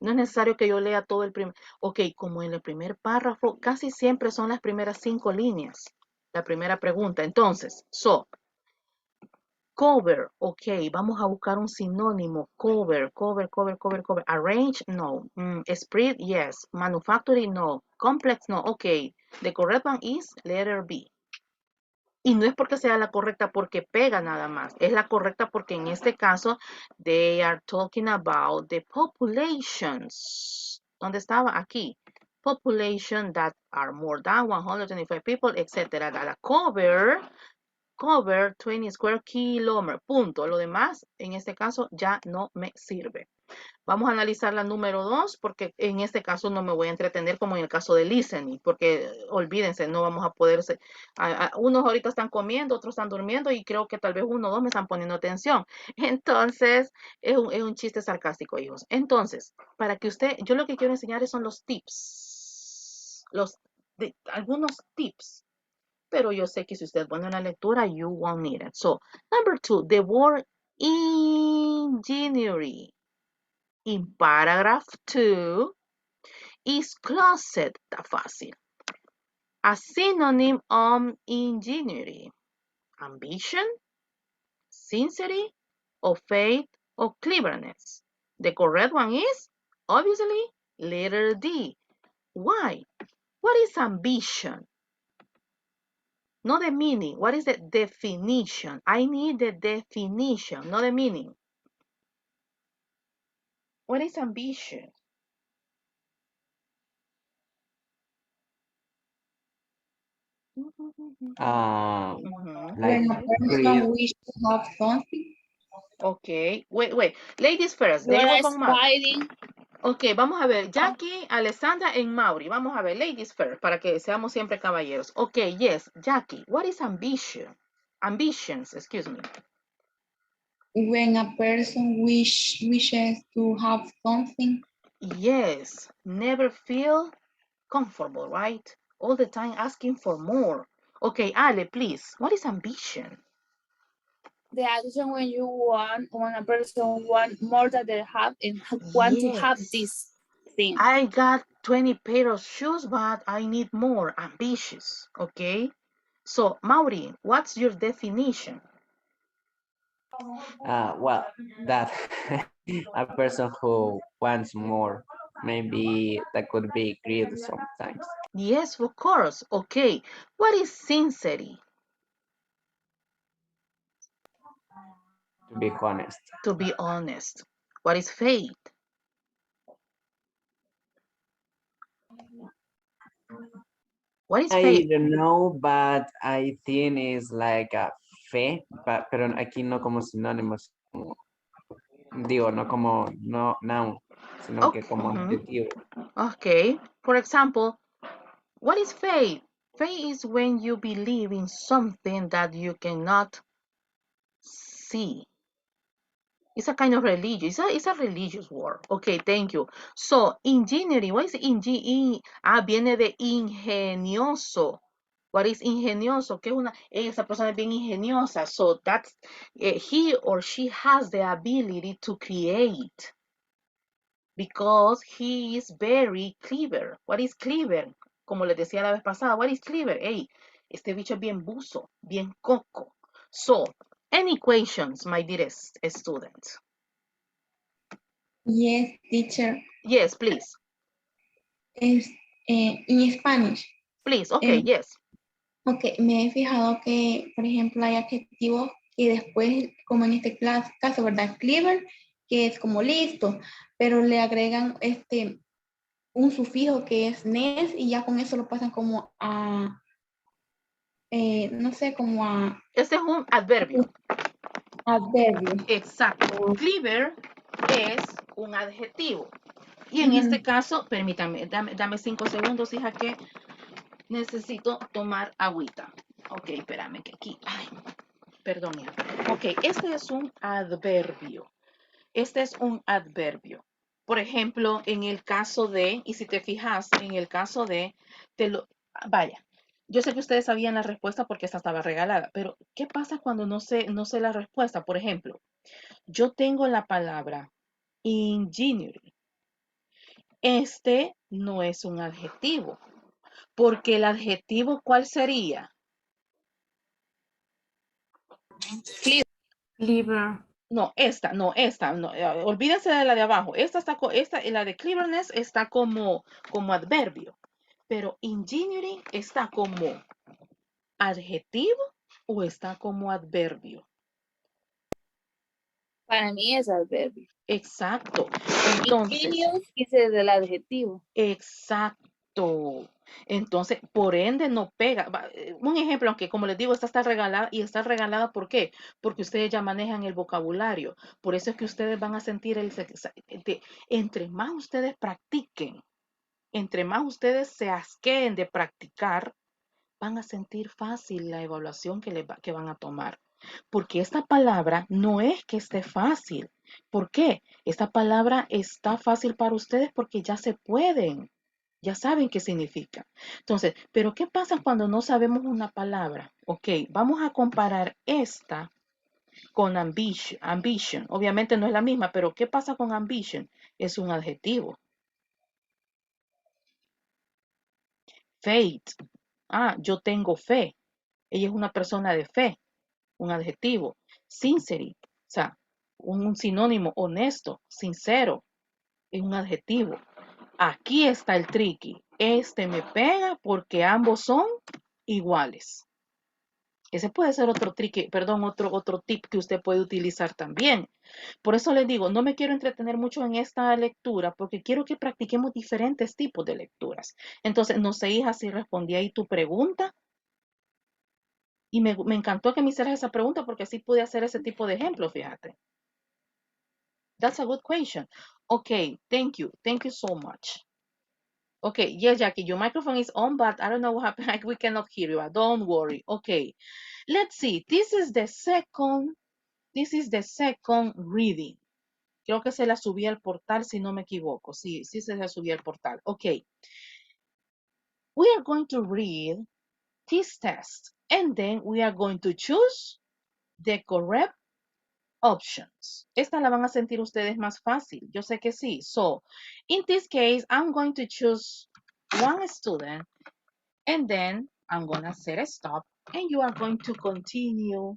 No es necesario que yo lea todo el primer. Ok, como en el primer párrafo, casi siempre son las primeras 5 líneas. La primera pregunta. Entonces, cover, ok, vamos a buscar un sinónimo. Cover. Arrange, no. Spread, yes. Manufacturing, no. Complex, no. Ok, the correct one is letter B. Y no es porque sea la correcta porque pega nada más. Es la correcta porque en este caso, they are talking about the populations. ¿Dónde estaba? Aquí. Population that are more than 125 people, etc. That cover 20 square kilometers. Punto. Lo demás, en este caso, ya no me sirve. Vamos a analizar la número 2 porque en este caso no me voy a entretener como en el caso de listening, porque olvídense, no vamos a poder ser, unos ahorita están comiendo, otros están durmiendo y creo que tal vez uno o dos me están poniendo atención. Entonces, es un chiste sarcástico, hijos. Entonces, para que usted, yo lo que quiero enseñarles son los tips, algunos tips. Pero yo sé que si usted pone una lectura, you won't need it. So, number 2, the word engineering. In paragraph 2 is closet. Está fácil. A synonym of engineering. Ambition, sincerity, or faith, or cleverness. The correct one is, obviously, letter D. Why? What is ambition? Not the meaning. What is the definition? I need the definition, not the meaning. What is ambition? Like When a person wishes to have something. Okay, wait. Ladies first. You De ahí are voy con Mauri. aspiring. Ok, vamos a ver. Jackie, Alessandra and Mauri. Vamos a ver. Ladies first, para que seamos siempre caballeros. Ok, yes. Jackie, what is ambition? Ambitions, excuse me. When a person wishes to have something. Yes, never feel comfortable, right? All the time asking for more. Okay, Ale, please. What is ambition? The action when you want, when a person want more than they have and want to have Yes. this thing. I got 20 pair of shoes, but I need more. Ambitious. Okay. So, Mauri, what's your definition? Well, that a person who wants more, maybe that could be greed sometimes. Yes, of course. Okay. What is sincerity? To be honest. To be honest. What is faith? What is I faith? don't know, but I think it's like a fe, pero aquí no como sinónimos, como, digo, no como no noun, sino que Okay. como adjetivo. Okay. For example, what is faith? Faith is when you believe in something that you cannot see. It's a kind of religious. It's a religious word. Okay, thank you. So, ingenuity. What is viene de ingenioso. What is ingenioso? Que esa persona es bien ingeniosa. So that's he or she has the ability to create because he is very clever. What is clever? Como les decía la vez pasada, what is clever? Hey, este bicho es bien buzo, bien coco. So, any questions, my dearest students? Yes, teacher. Yes, please. Es, in Spanish. Please, okay, yes. Ok, me he fijado que, por ejemplo, hay adjetivos que después, como en este caso, ¿verdad? Clever, que es como listo, pero le agregan un sufijo que es nes y ya con eso lo pasan como a, no sé, como a Este es un adverbio. adverbio. Exacto. Clever es un adjetivo. Y en este caso, permítame, dame 5 segundos, hija, que necesito tomar agüita. Ok, espérame que aquí. Ay, perdón, hija. Ok, este es un adverbio. Este es un adverbio. Por ejemplo, en el caso de, y si te fijas, en el caso de, vaya, yo sé que ustedes sabían la respuesta porque esta estaba regalada, pero ¿qué pasa cuando no sé la respuesta? Por ejemplo, yo tengo la palabra ingenuity. Este no es un adjetivo, porque el adjetivo, ¿cuál sería? Clever. No, no, olvídense de la de abajo. La de cleverness está como adverbio, pero ingenuity está como adjetivo o está como adverbio. Para mí es adverbio. Exacto. Entonces, Ingenious es el adjetivo. exacto. Entonces, por ende, no pega. Un ejemplo, aunque como les digo, esta está regalada y está regalada, ¿por qué? Porque ustedes ya manejan el vocabulario. Por eso es que ustedes van a sentir entre más ustedes practiquen, entre más ustedes se asqueen de practicar, van a sentir fácil la evaluación que van a tomar. Porque esta palabra no es que esté fácil. ¿Por qué? Esta palabra está fácil para ustedes porque ya se pueden. Ya saben qué significa. Entonces, pero ¿qué pasa cuando no sabemos una palabra? Ok, vamos a comparar esta con ambition. Ambition. Obviamente no es la misma, pero ¿qué pasa con ambition? Es un adjetivo. Faith. Yo tengo fe. Ella es una persona de fe. Un adjetivo. Sincerity. O sea, un sinónimo honesto, sincero. Es un adjetivo. Aquí está el tricky. Este me pega porque ambos son iguales. Ese puede ser otro trick, perdón, otro tip que usted puede utilizar también. Por eso les digo, no me quiero entretener mucho en esta lectura porque quiero que practiquemos diferentes tipos de lecturas. Entonces, no sé, hija, si respondí ahí tu pregunta. Y me encantó que me hicieras esa pregunta porque así pude hacer ese tipo de ejemplo, fíjate. That's a good question. Okay, thank you. Thank you so much. Okay, yes, Jackie, your microphone is on, but I don't know what happened. We cannot hear you. Don't worry. Okay, let's see. This is the second reading. Creo que se la subí al portal si no me equivoco. Sí, sí se la subí al portal. Ok. We are going to read this test and then we are going to choose the correct options. Esta la van a sentir ustedes más fácil. Yo sé que sí. So, in this case, I'm going to choose one student and then I'm going to set a stop and you are going to continue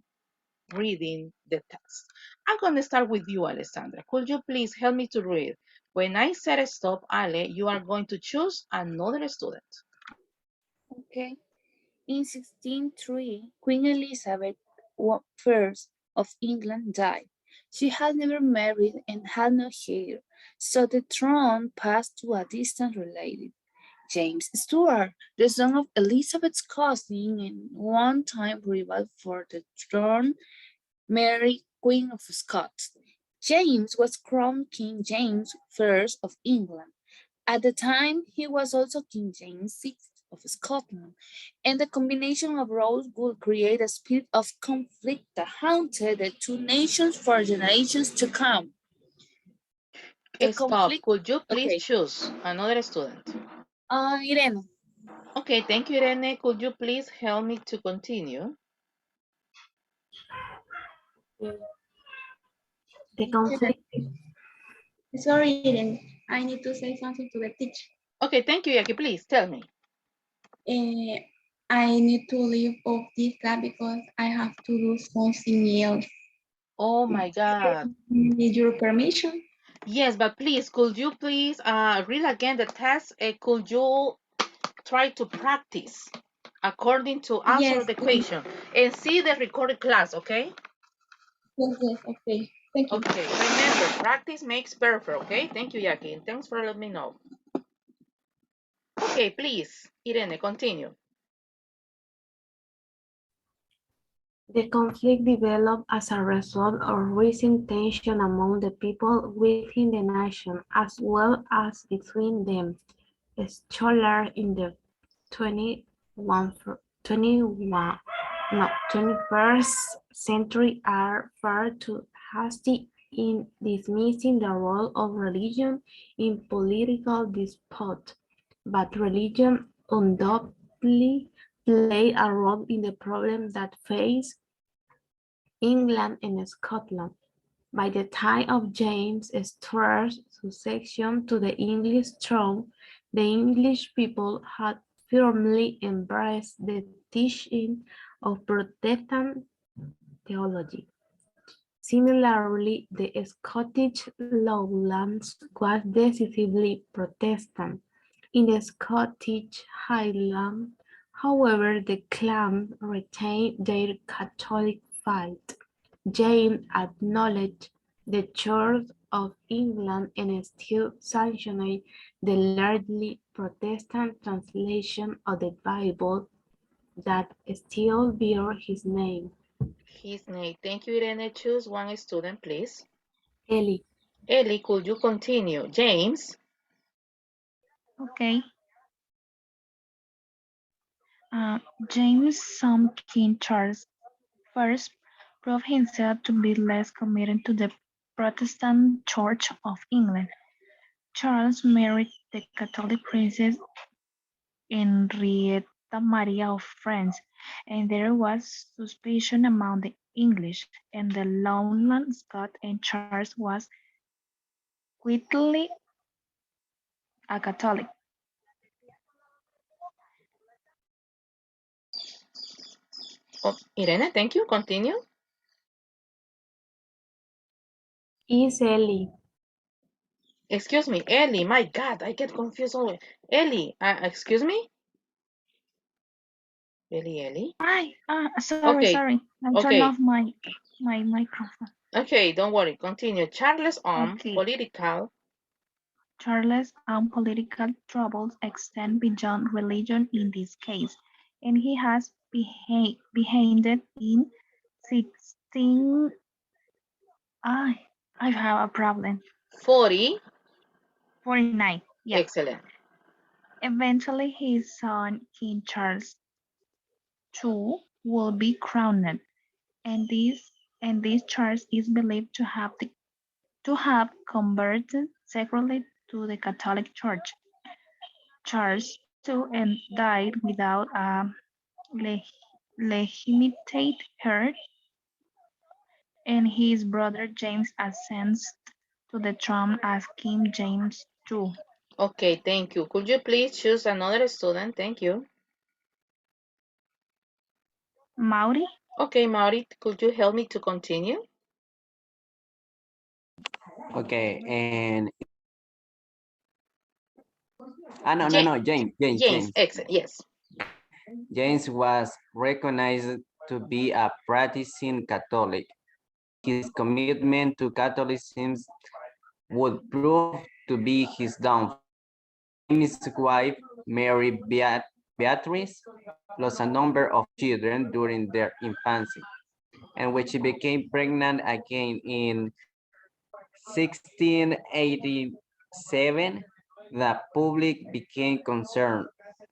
reading the text. I'm going to start with you, Alessandra. Could you please help me to read? When I set a stop, Ale, you are going to choose another student. Okay. In 1603, Queen Elizabeth I of England died. She had never married and had no heir, so the throne passed to a distant relative, James Stuart, the son of Elizabeth's cousin and one-time rival for the throne, Mary, Queen of Scots. James was crowned King James I of England. At the time, he was also King James VI of Scotland, and the combination of roles would create a spirit of conflict that haunted the two nations for generations to come. The Stop. conflict, Could you please okay. choose another student? Irene. Okay, thank you, Irene. Could you please help me to continue? The conflict. Sorry, Irene. I need to say something to the teacher. Okay, thank you, Jackie. Please tell me. I need to leave off this class because I have to do something else. Oh my God. Need your permission? Yes, but please, could you please read again the test? Could you try to practice according to answer Yes, the question and see the recorded class, okay? yes, okay. Thank you. Okay, remember, practice makes perfect, okay? Thank you, Jackie, and thanks for letting me know. Okay, please, Irene, continue. The conflict developed as a result of rising tension among the people within the nation, as well as between them. Scholars in the 21st century are far too hasty in dismissing the role of religion in political dispute, but religion undoubtedly played a role in the problems that face England and Scotland. By the time of James Stuart's succession to the English throne, the English people had firmly embraced the teaching of Protestant theology. Similarly, the Scottish lowlands was decisively Protestant. In the Scottish Highlands, however, the clans retained their Catholic faith. James acknowledged the Church of England and still sanctioned the largely Protestant translation of the Bible that still bears his name. His name. Thank you, Irene. Choose one student, please. Ellie. Ellie, could you continue? James. Okay. James, son King Charles first, proved himself to be less committed to the Protestant Church of England. Charles married the Catholic princess Henrietta Maria of France, and there was suspicion among the English and the Lowland Scot, and Charles was quietly a Catholic. Oh, Irene, thank you. Continue. Is Ellie. Excuse me, Ellie. My God, I get confused always. Ellie, excuse me? Ellie? Sorry, Okay, sorry. I turned okay, off my microphone. okay, don't worry. Continue. Charles Okay. political. Charles' own political troubles extend beyond religion in this case, and he has beheaded in 16. I have a problem. 40. 49. Yeah. Excellent. Eventually, his son King Charles II will be crowned, and this Charles is believed to have to have converted secretly to the Catholic Church. Charles II and died without a leg- legitimate heir, and his brother James ascends to the throne as King James II. Okay, thank you. Could you please choose another student? Thank you. Maori, Okay, Mauri, could you help me to continue? Okay, and no, James, excellent, yes. James was recognized to be a practicing Catholic. His commitment to Catholicism would prove to be his downfall. His wife, Mary Beatrice, lost a number of children during their infancy, and when she became pregnant again in 1687, the public became concerned.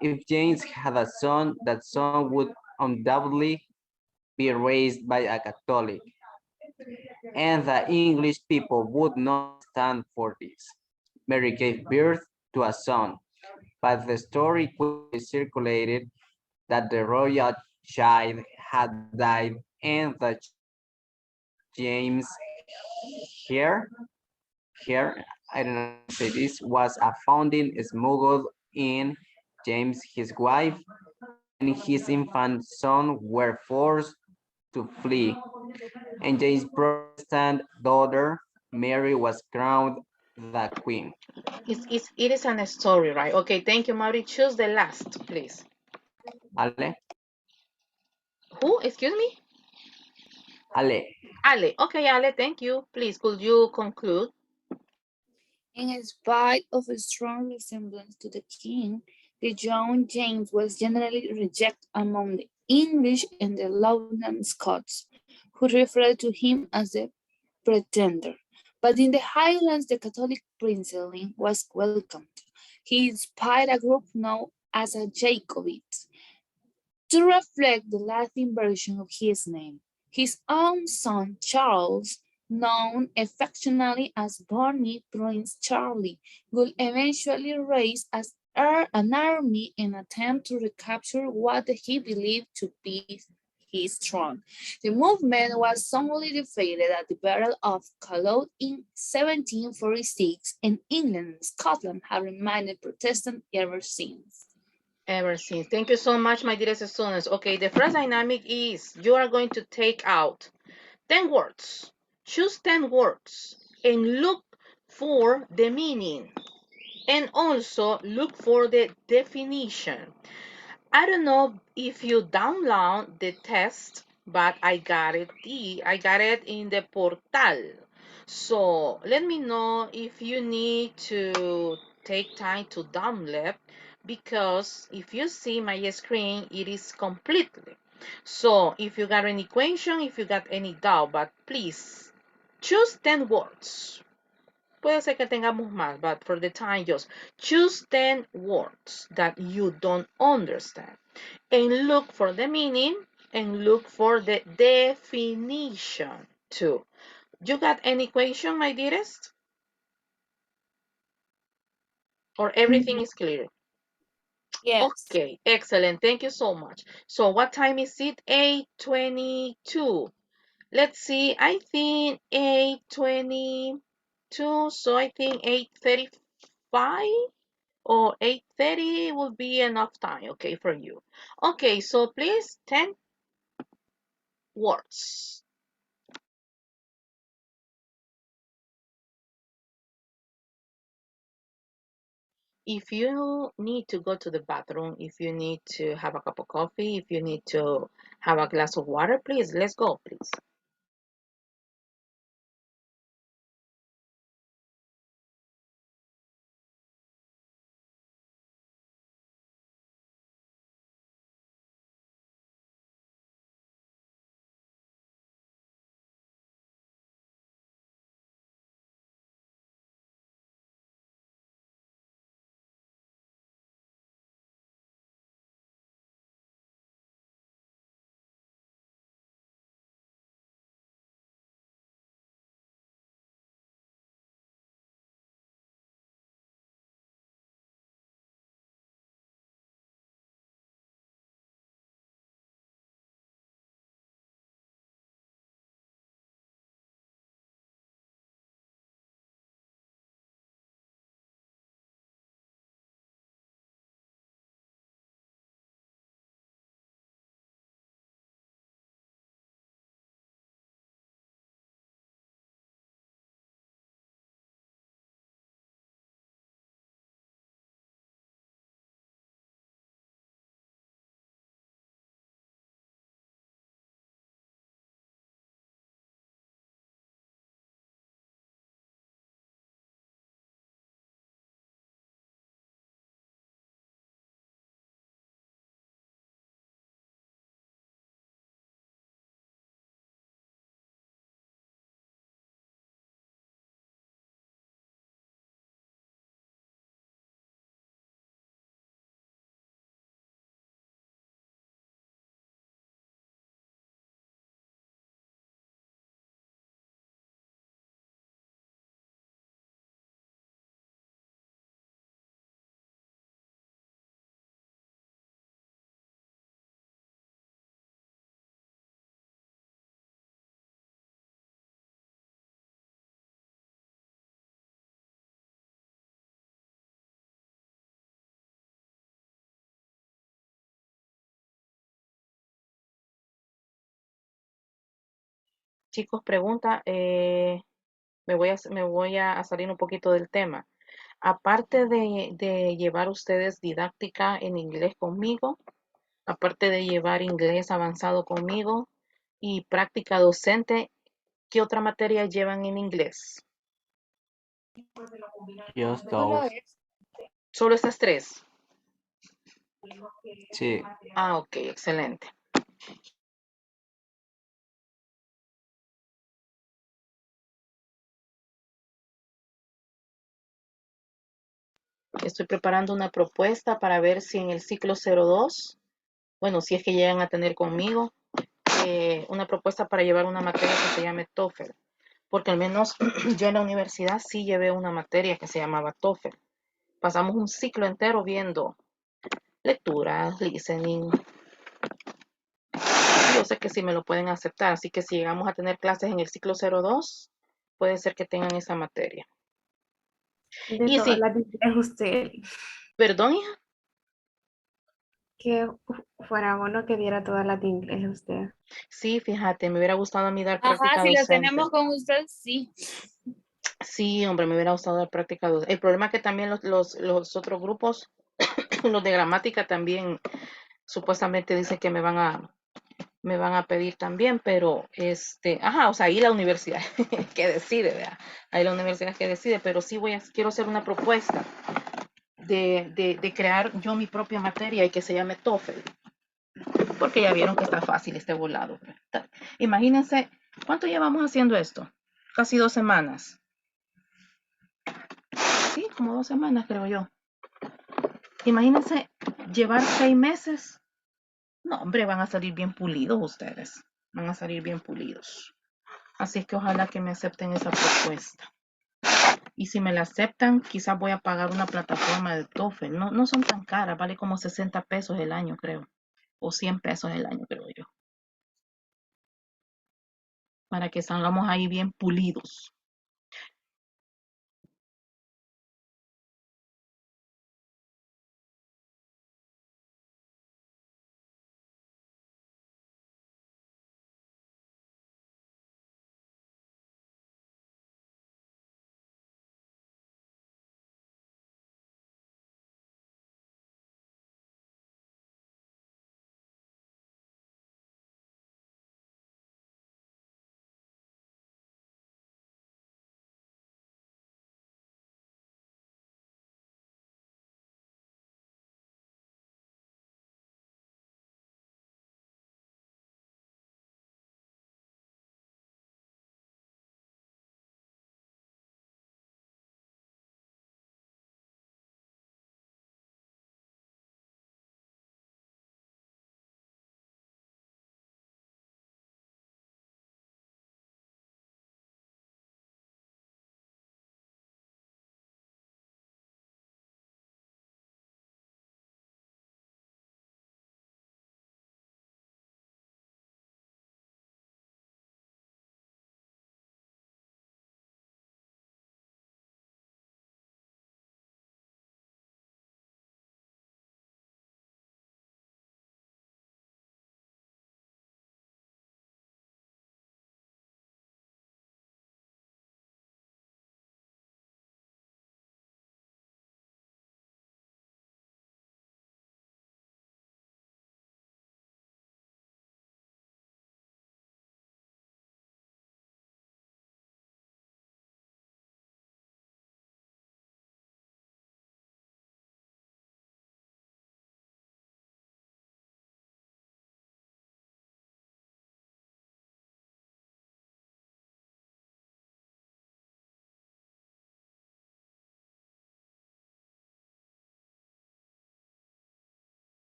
If James had a son, that son would undoubtedly be raised by a Catholic, and the English people would not stand for this. Mary gave birth to a son, but the story quickly circulated that the royal child had died and the child James here, I don't know how to say this, was a founding smuggled in. James, his wife, and his infant son were forced to flee, and James' Protestant daughter, Mary, was crowned the queen. It is an story, right? Okay, thank you, Mauri. Choose the last, please. Ale, Who? Excuse me? Ale. Ale. Okay, Ale, thank you. Please, could you conclude? In spite of a strong resemblance to the king, the young James was generally rejected among the English and the Lowland Scots, who referred to him as the pretender. But in the Highlands, the Catholic princeling was welcomed. He inspired a group known as a Jacobites to reflect the Latin version of his name. His own son, Charles, known affectionately as Barney Prince Charlie, would eventually raise as an army and attempt to recapture what he believed to be his throne. The movement was soundly defeated at the Battle of Culloden in 1746, and England and Scotland have remained Protestant ever since. Ever since. Thank you so much, my dearest students. Okay, the first dynamic is you are going to take out 10 words. Choose 10 words and look for the meaning. And also look for the definition. I don't know if you download the test, but I got it in the portal. So let me know if you need to take time to download, because if you see my screen, it is completely. So if you got any question, if you got any doubt, but please choose 10 words. Puede ser que tengamos más, but for the time, just choose 10 words that you don't understand and look for the meaning and look for the definition too. You got any question, my dearest? Or everything is clear? Yes. Okay, excellent. Thank you so much. So what time is it? 8:22. Let's see. I think 8:22. So I think 8:35 or 8:30 will be enough time, okay, for you. Okay, so please, 10 words. If you need to go to the bathroom, if you need to have a cup of coffee, if you need to have a glass of water, please, let's go, please. chicos, pregunta, me voy a salir un poquito del tema. Aparte de llevar ustedes didáctica en inglés conmigo, aparte de llevar inglés avanzado conmigo y práctica docente, ¿qué otra materia llevan en inglés? Just Solo those. es. Solo estas tres. Sí. Ah, ok, excelente. Estoy preparando una propuesta para ver si en el ciclo 02, bueno, si es que llegan a tener conmigo, una propuesta para llevar una materia que se llame Toefl, porque al menos yo en la universidad sí llevé una materia que se llamaba Toefl. Pasamos un ciclo entero viendo lecturas, listening. Yo sé que sí me lo pueden aceptar, así que si llegamos a tener clases en el ciclo 02, puede ser que tengan esa materia. De Y todas sí, las de inglés usted, perdón, hija. que fuera bueno que diera todas las de inglés usted. Sí, fíjate, me hubiera gustado a mí dar Ajá, práctica si las docente. tenemos con usted, sí. Sí, hombre, me hubiera gustado dar práctica docente. El problema es que también los otros grupos, los de gramática también, supuestamente dicen que me van a pedir también, pero ajá, o sea, ahí la universidad que decide, ¿verdad? Ahí la universidad que decide, pero sí quiero hacer una propuesta de crear yo mi propia materia y que se llame Toefl, porque ya vieron que está fácil este volado. Imagínense, ¿cuánto llevamos haciendo esto? Casi 2 semanas. Sí, como 2 semanas creo yo. Imagínense llevar 6 meses. No, hombre, van a salir bien pulidos ustedes. Van a salir bien pulidos. Así es que ojalá que me acepten esa propuesta. Y si me la aceptan, quizás voy a pagar una plataforma de Toefl. No, no son tan caras, vale como 60 pesos el año, creo. O 100 pesos el año, creo yo. Para que salgamos ahí bien pulidos.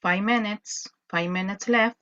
5 minutes. 5 minutes left.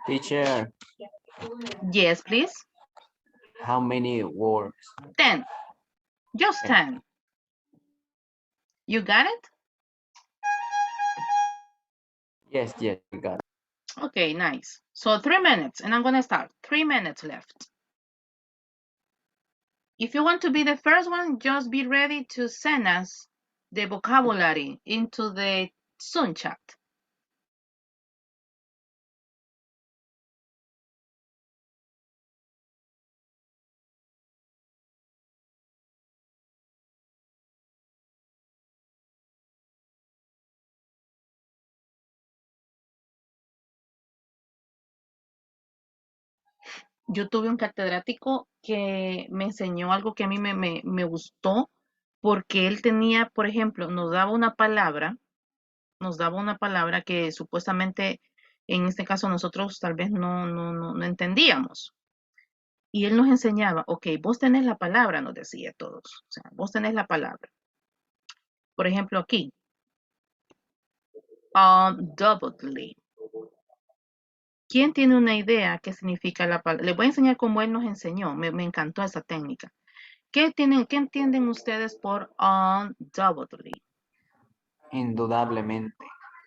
Teacher, Yes, please. how many words? 10. Just 10. You got it? Yes, I got it. Okay, nice. So 3 minutes, and I'm going to start. 3 minutes left. If you want to be the first one, just be ready to send us the vocabulary into the Zoom chat. Yo tuve un catedrático que me enseñó algo que a mí me gustó, porque él tenía, por ejemplo, nos daba una palabra que supuestamente en este caso nosotros tal vez no entendíamos. Y él nos enseñaba, ok, vos tenés la palabra, nos decía a todos. O sea, vos tenés la palabra. Por ejemplo, aquí, undoubtedly. ¿Quién tiene una idea qué significa la palabra? Les voy a enseñar cómo él nos enseñó. Me encantó esa técnica. ¿Qué entienden ustedes por undoubtedly? Indudablemente.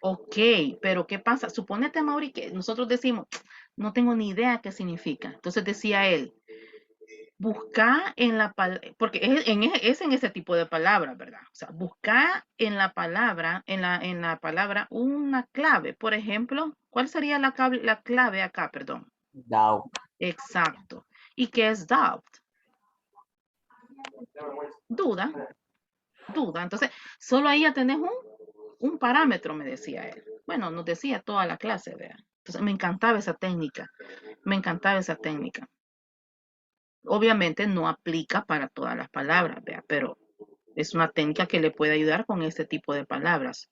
Ok, pero ¿qué pasa? Suponete, Mauri, que nosotros decimos, no tengo ni idea qué significa. Entonces decía él, busca en la palabra, porque es en ese tipo de palabras, ¿verdad? O sea, busca en la palabra, en la palabra una clave. Por ejemplo, ¿cuál sería la clave acá? Perdón. Doubt. Exacto. ¿Y qué es doubt? Duda. Entonces, solo ahí ya tenés un parámetro, me decía él. Bueno, nos decía toda la clase, ¿verdad? Entonces, me encantaba esa técnica. Obviamente no aplica para todas las palabras, ¿verdad? Pero es una técnica que le puede ayudar con este tipo de palabras.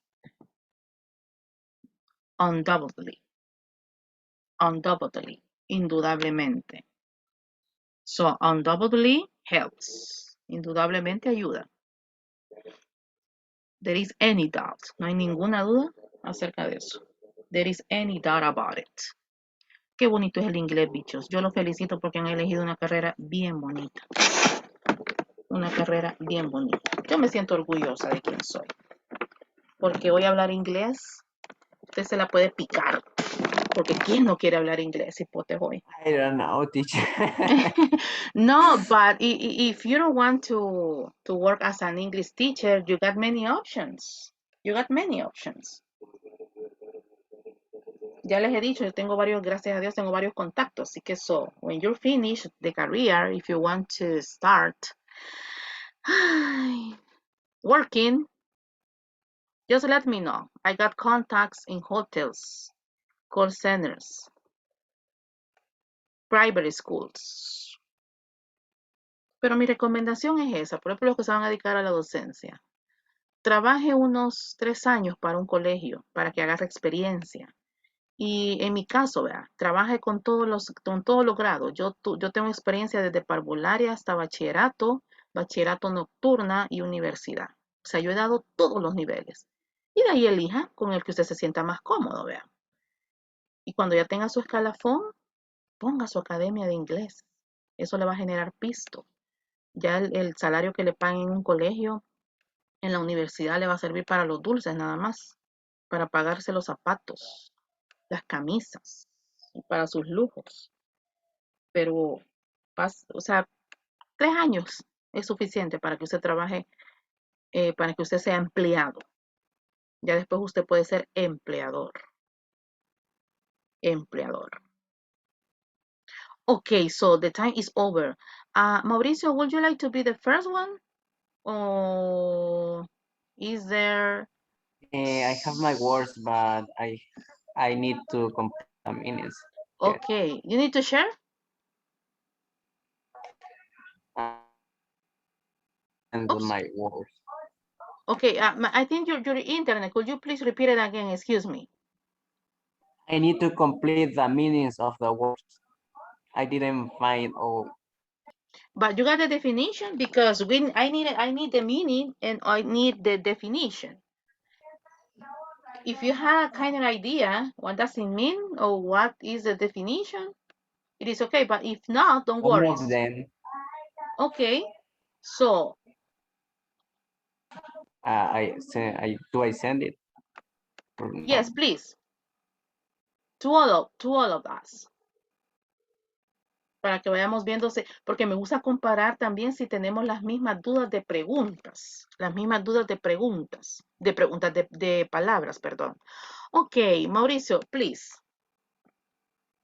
Undoubtedly. Indudablemente. So, undoubtedly helps. Indudablemente ayuda. There is any doubt. No hay ninguna duda acerca de eso. There is any doubt about it. Qué bonito es el inglés, bichos. Yo los felicito porque han elegido una carrera bien bonita. Una carrera bien bonita. Yo me siento orgullosa de quién soy. Porque hoy hablar inglés, usted se la puede picar. Porque ¿quién no quiere hablar inglés, hipote hoy? I don't know, teacher. No, but if you don't want to work as an English teacher, you got many options. Ya les he dicho, yo tengo varios, gracias a Dios, tengo varios contactos. Así que when you're finished the career, if you want to start working, just let me know. I got contacts in hotels, call centers, private schools. Pero mi recomendación es esa, por ejemplo, los que se van a dedicar a la docencia. Trabaje unos 3 años para un colegio, para que agarre experiencia. Y en mi caso, vea, trabaje con todos los grados. Yo tengo experiencia desde parvularia hasta bachillerato, bachillerato nocturna y universidad. O sea, yo he dado todos los niveles. Y de ahí elija con el que usted se sienta más cómodo, vea. Y cuando ya tenga su escalafón, ponga su academia de inglés. Eso le va a generar pisto. Ya el salario que le paguen en un colegio, en la universidad le va a servir para los dulces nada más, para pagarse los zapatos, las camisas y para sus lujos. Pero, o sea, 3 años es suficiente para que usted trabaje, para que usted sea empleado. Ya después usted puede ser empleador. Empleador. Okay, so the time is over. Mauricio, would you like to be the first one? Or is there... I have my words, but I need to complete the minutes. Yes. Okay, you need to share? And Oops. my words. Okay, I think your internet, could you please repeat it again? Excuse me. I need to complete the meanings of the words. I didn't find all. But you got the definition because I need the meaning and I need the definition. If you have a kind of idea what does it mean or what is the definition, it is okay. But if not, don't Some worry. of them. Okay, so I send it? Or no? yes, please. To all of us. Para que vayamos viéndose, porque me gusta comparar también si tenemos las mismas dudas de preguntas, de palabras, perdón. Okay, Mauricio, please.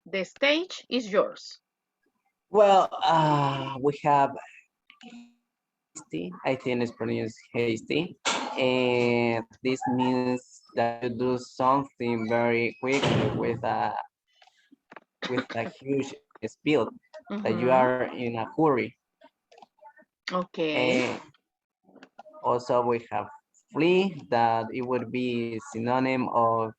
The stage is yours. Well, we have hasty. I think it's pronounced hasty, and this means that you do something very quickly with a huge speed, that you are in a hurry. Okay. And also we have flee, that it would be synonym of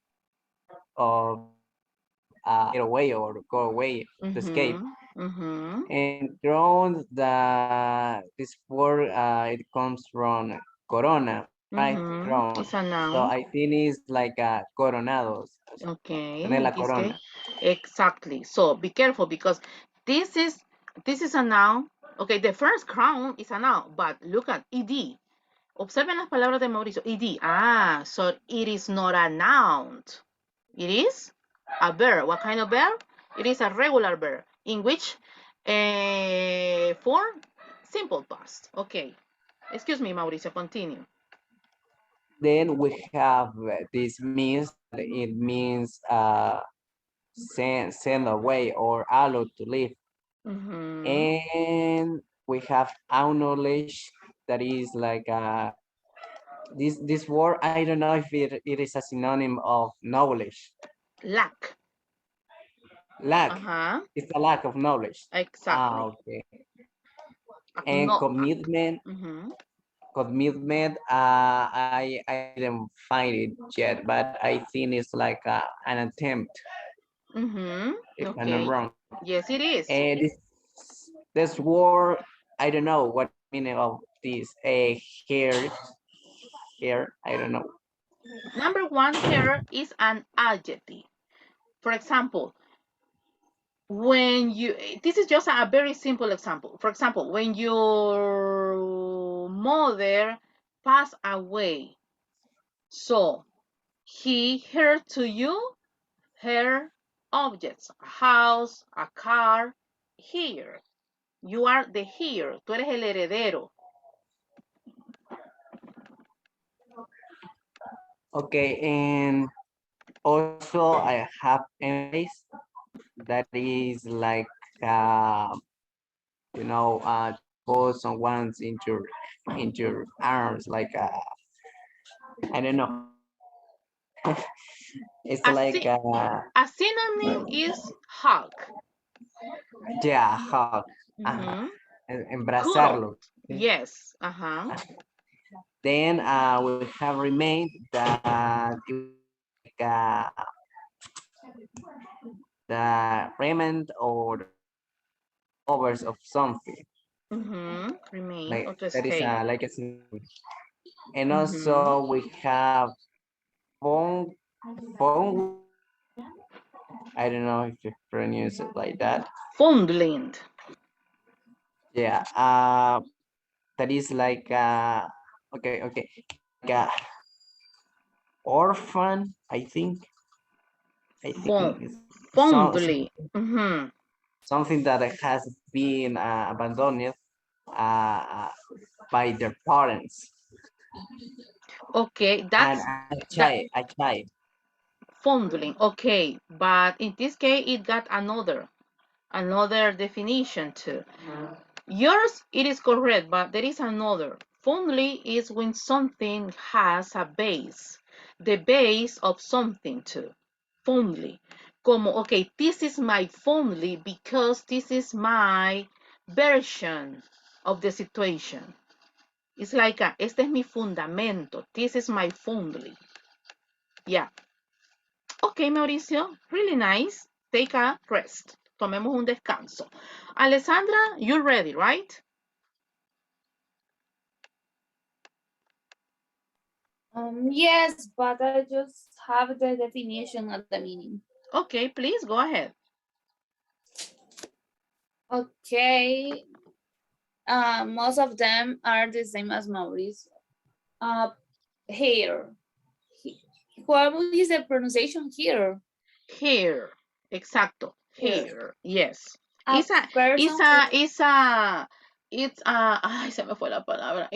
get away or go away, to escape. And ground, this word it comes from corona, right? Crown. It's a noun. So I think it's like coronados. Okay. Tener la It is corona. exactly. So be careful because this is a noun. Okay, the first crown is a noun, but look at ed. Observen las palabras de Mauricio. Ed. So it is not a noun. It is a verb. What kind of verb? It is a regular verb. In which form? Simple past. Okay. Excuse me, Mauricio. Continue. Then we have this means, it means send away or allow to leave. And we have acknowledge, that is like this word, I don't know if it is a synonym of knowledge. Lack. It's a lack of knowledge. Exactly. Okay. And commitment. Commitment, I didn't find it yet, but I think it's like an attempt. If I'm not wrong. Yes, it is. And this word, I don't know what meaning of this. Here, I don't know. Number one here is an adjective. For example, when you, this is just a very simple example. For example, when your mother passed away, so he, her to you, her objects, a house, a car, here. You are the here. Tú eres el heredero. Okay, and also I have embrace, that is like you know, put someone's into your arms, like I don't know. It's like a synonym is hug. yeah, hug. Embrázarlo. Yes. Uh-huh. Then we have remained that the remnant or covers of something. Mm-hmm. Remain Like or to that is stay. like a synonym. And Mm-hmm. also we have phone, phone. I don't know if you pronounce it like that. Fondling. Yeah. That is like okay. Like orphan, I think. I think it's Fondly. Mm-hmm. something that has been abandoned uh, by their parents. Okay, And that's that a child. fondling. Okay, but in this case, it got another definition too. Yours, it is correct, but there is another. Fondly is when something has a base, the base of something too. Fondly. Como, okay, this is my fondly because this is my version of the situation. It's like, este es mi fundamento. This is my fondly. Yeah. Okay, Mauricio, really nice. Take a rest. Tomemos un descanso. Alessandra, you're ready, right? Yes, but I just have the definition of the meaning. Okay, please go ahead. Okay. Most of them are the same as Maurice. Hair. What is the pronunciation here? Hair. Exacto. Hair. Hair. Yes. A person Ay, se me fue la palabra.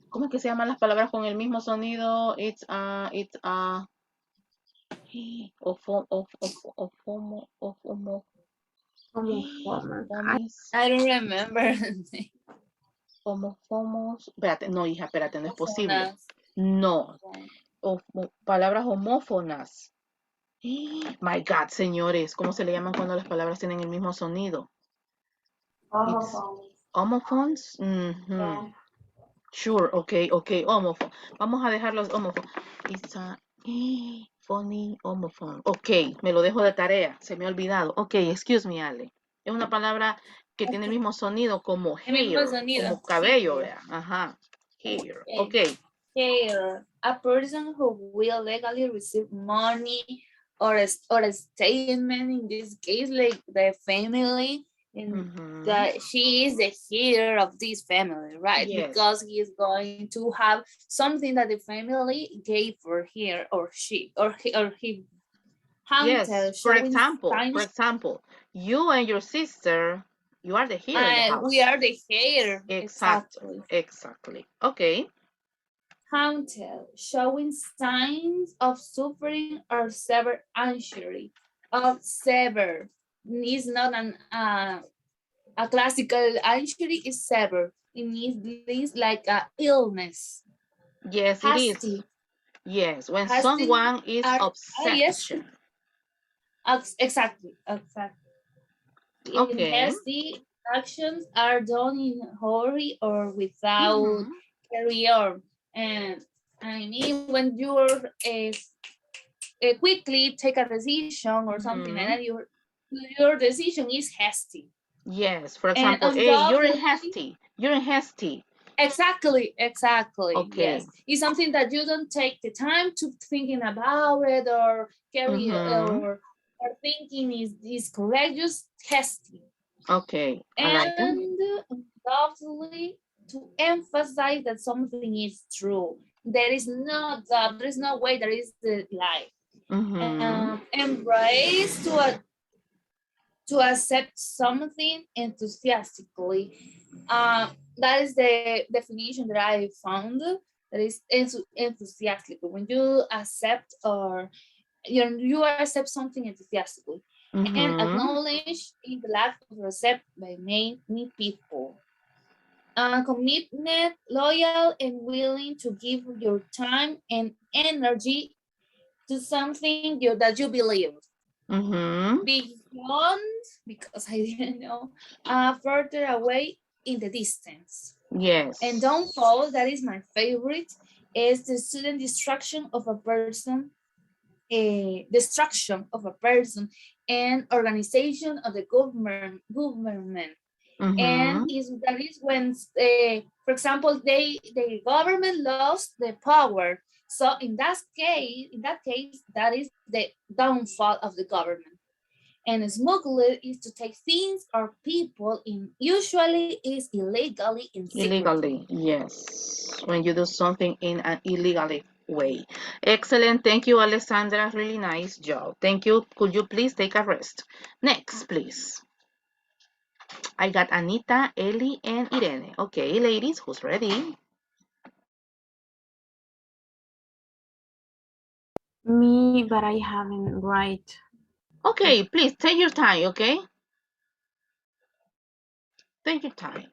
¿Cómo es que se llaman las palabras con el mismo sonido? I don't remember. Espérate, no, hija, espérate, no es posible. Personas. No, palabras homófonas. My God, señores, ¿cómo se le llaman cuando las palabras tienen el mismo sonido? Homophones. Mhm. Sure, okay, homophone. Vamos a dejar los homophones. It's a funny homophone. Ok, me lo dejo de tarea, se me ha olvidado. Ok, excuse me, Ale. Es una palabra que tiene el mismo sonido como El mismo hair, sonido. como cabello, Hair. ¿verdad? Ajá, hair. Ok. Hair. A person who will legally receive money or a statement, in this case, like the family, and that she is the heir of this family, right? Yes. Because he is going to have something that the family gave for her or she or he. Yes, for example, you and your sister, you are the hair in the house. We are the hair. Exactly. Okay. Haunted, showing signs of suffering or severe injury. Of severe is not a classical injury, is severe. It means like a illness. Yes, Hasty. it is. Yes, when Hasty someone is upset. yes. Exactly. Okay. Hasty actions are done in a hurry or without carry on. And I mean, when you're quickly take a decision or something like that, your decision is hasty. Yes, for example, hey, you're hasty. Exactly. Okay. Yes, it's something that you don't take the time to thinking about it or carry or thinking is correct, just hasty. Okay, I like that. And lovely to emphasize that something is true. There is no doubt, there is no way there is the lie. Embrace to accept something enthusiastically. That is the definition that I found. That is enthusiastic. When you accept or you accept something enthusiastically and acknowledge in the lack of respect by many people. Commitment, loyal, and willing to give your time and energy to something that you believe. Beyond because I didn't know, further away in the distance. Yes. And downfall, that is my favorite, is the sudden destruction of a person, and organization of the government. And that is when, for example, the government lost the power. So in that case, that is the downfall of the government. And smuggler is to take things or people in, usually is illegally in secret. Illegally, yes. When you do something in an illegally way. Excellent. Thank you, Alessandra. Really nice job. Thank you. Could you please take a rest? Next, please. I got Anita, Ellie, and Irene. Okay, ladies, who's ready? Me, but I haven't write. Okay, please take your time, okay? Take your time.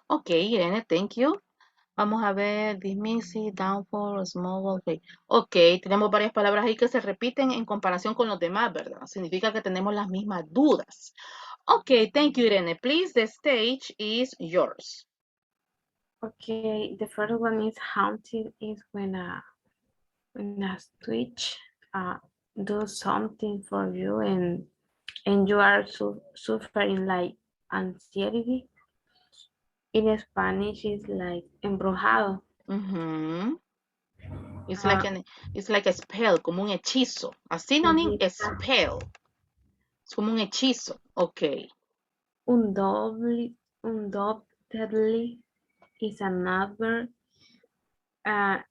Okay, Irene, thank you. Vamos a ver, dismissive, downfall, small, ok. Ok, tenemos varias palabras ahí que se repiten en comparación con los demás, ¿verdad? Significa que tenemos las mismas dudas. Ok, thank you, Irene. Please, the stage is yours. Okay, the first one is haunted is when a switch do something for you and you are suffering like anxiety. In Spanish, it's like embrujado. It's like a spell, como un hechizo. A synonym is spell. Es como un hechizo. Ok. Undoubtedly is another. I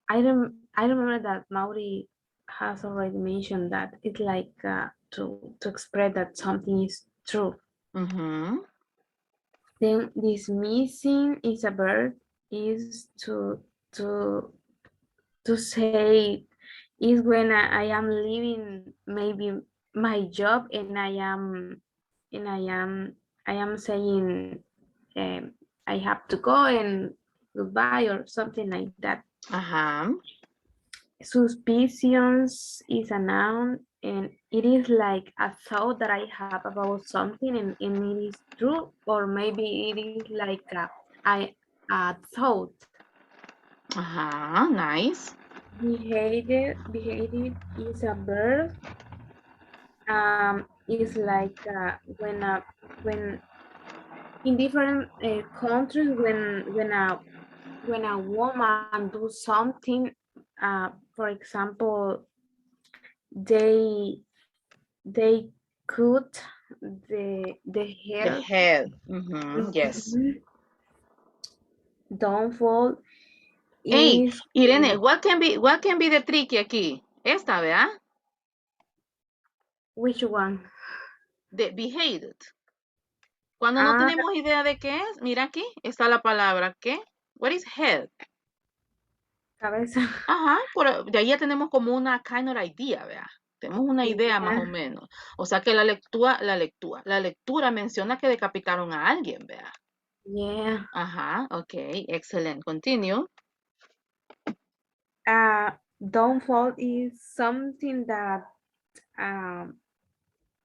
remember that Mauri has already mentioned that it's like to express that something is true. Then dismissing is a verb is to say is when I am leaving maybe my job and I am saying I have to go and goodbye or something like that. Suspicions is a noun and it is like a thought that I have about something and it is true, or maybe it is like a thought. Nice. Behavior is a verb. It's like when in different countries when a woman do something, for example, they cut the hair. The head. Yes. Downfall Hey, is Irene, what can be the tricky aquí? Esta, ¿verdad? which one? The behaved. Cuando no tenemos idea de qué es, mira aquí, está la palabra ¿qué? What is head? Cabeza. De ahí ya tenemos como una kind of idea, ¿verdad? Tenemos una idea más o menos. O sea que la lectura menciona que decapitaron a alguien, ¿verdad? Yeah. Ok, excelente. Continue. Downfall is something that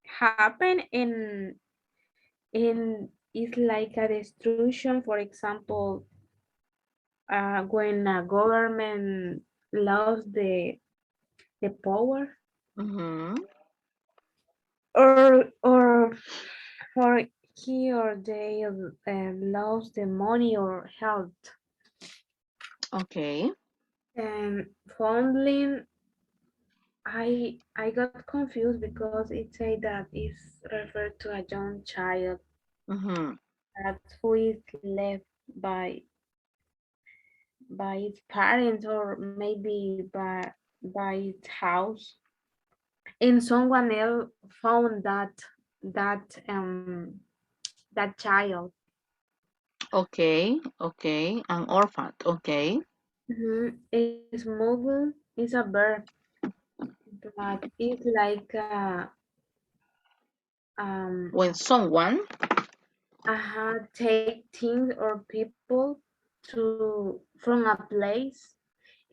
happen and And it's like a destruction, for example, when a government lost the power, Mhm. or for he or they lost the money or health. Okay. And fondling, I got confused because it said that it's referred to a young child Mhm. that who is left by its parents or maybe by its house, and someone else found that that child. Okay. Okay. An orphan. Okay. A smuggle is a verb, but it's like When someone. take things or people to from a place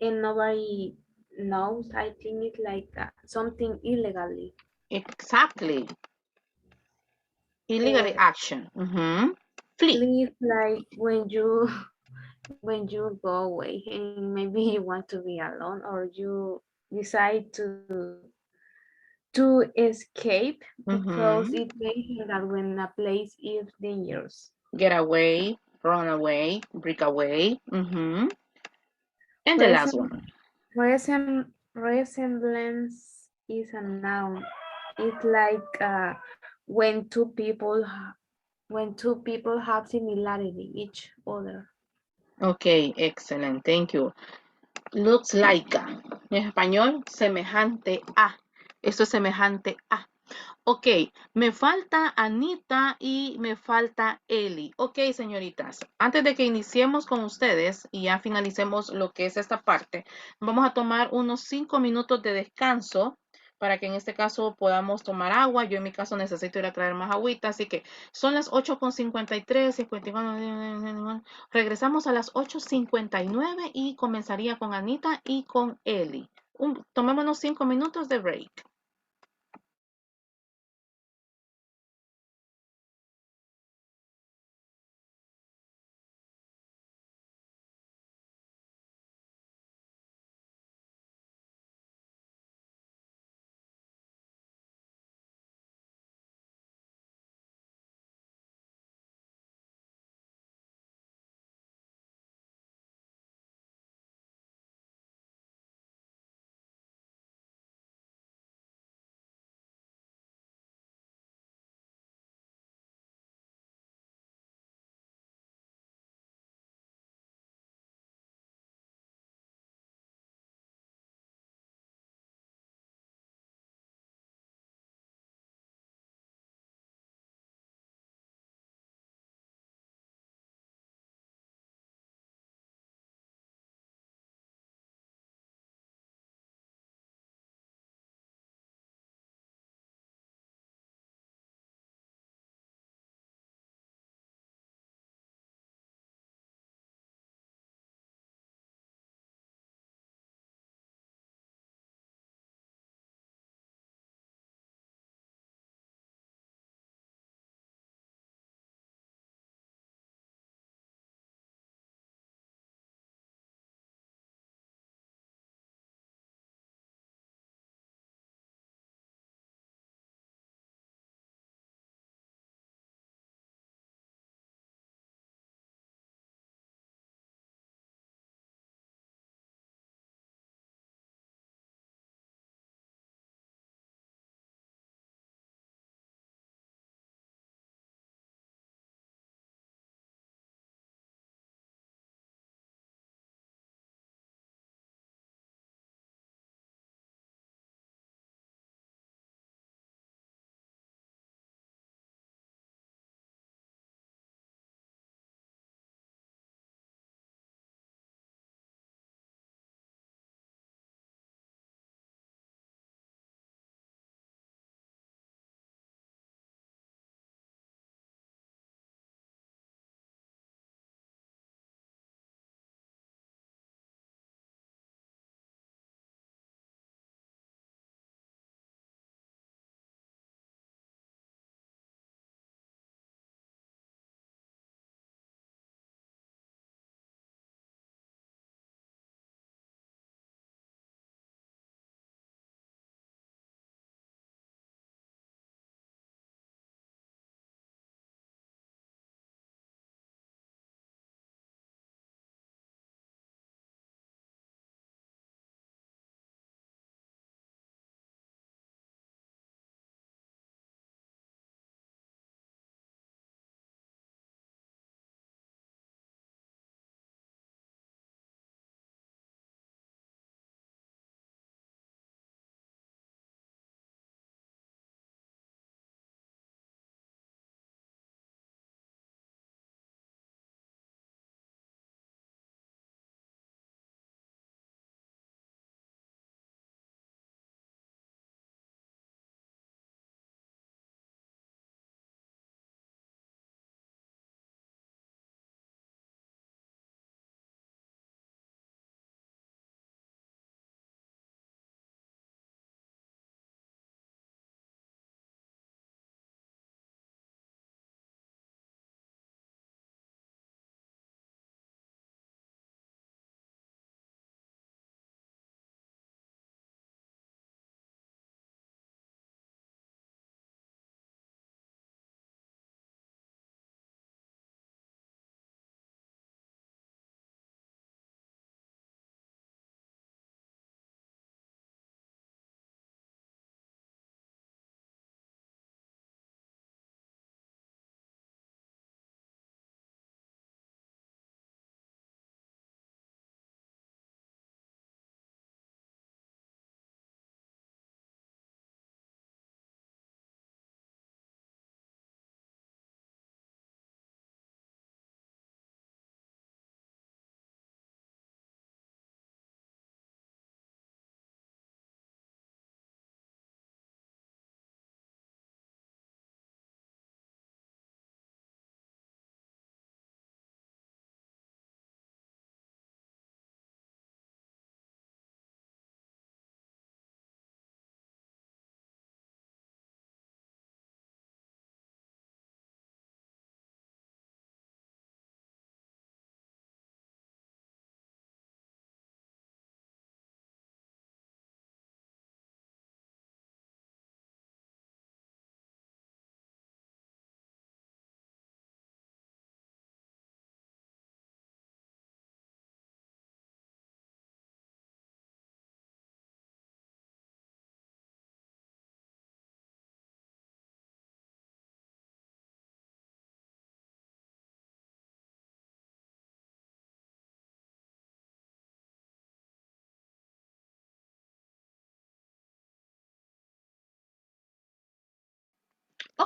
and nobody knows. I think it's like something illegally. Exactly. Illegal Or action. Mhm. Flee. please, like when you when you go away and maybe you want to be alone, or you decide to escape because it Mhm. mentions that when a place is dangerous. Get away. Run away. Break away. Mhm. And the last Resem- one. resemblance is a noun. It's like when two people have similarity each other. Okay. Excellent. Thank you. Looks like. En español, semejante a. Esto es semejante a. Ok, me falta Anita y me falta Eli. Ok, señoritas, antes de que iniciemos con ustedes y ya finalicemos lo que es esta parte, vamos a tomar unos 5 minutos de descanso para que en este caso podamos tomar agua. Yo en mi caso necesito ir a traer más agüita, así que son las 8:53, 54. Regresamos a las 8:59 y comenzaría con Anita y con Eli. Tomémonos 5 minutos de break.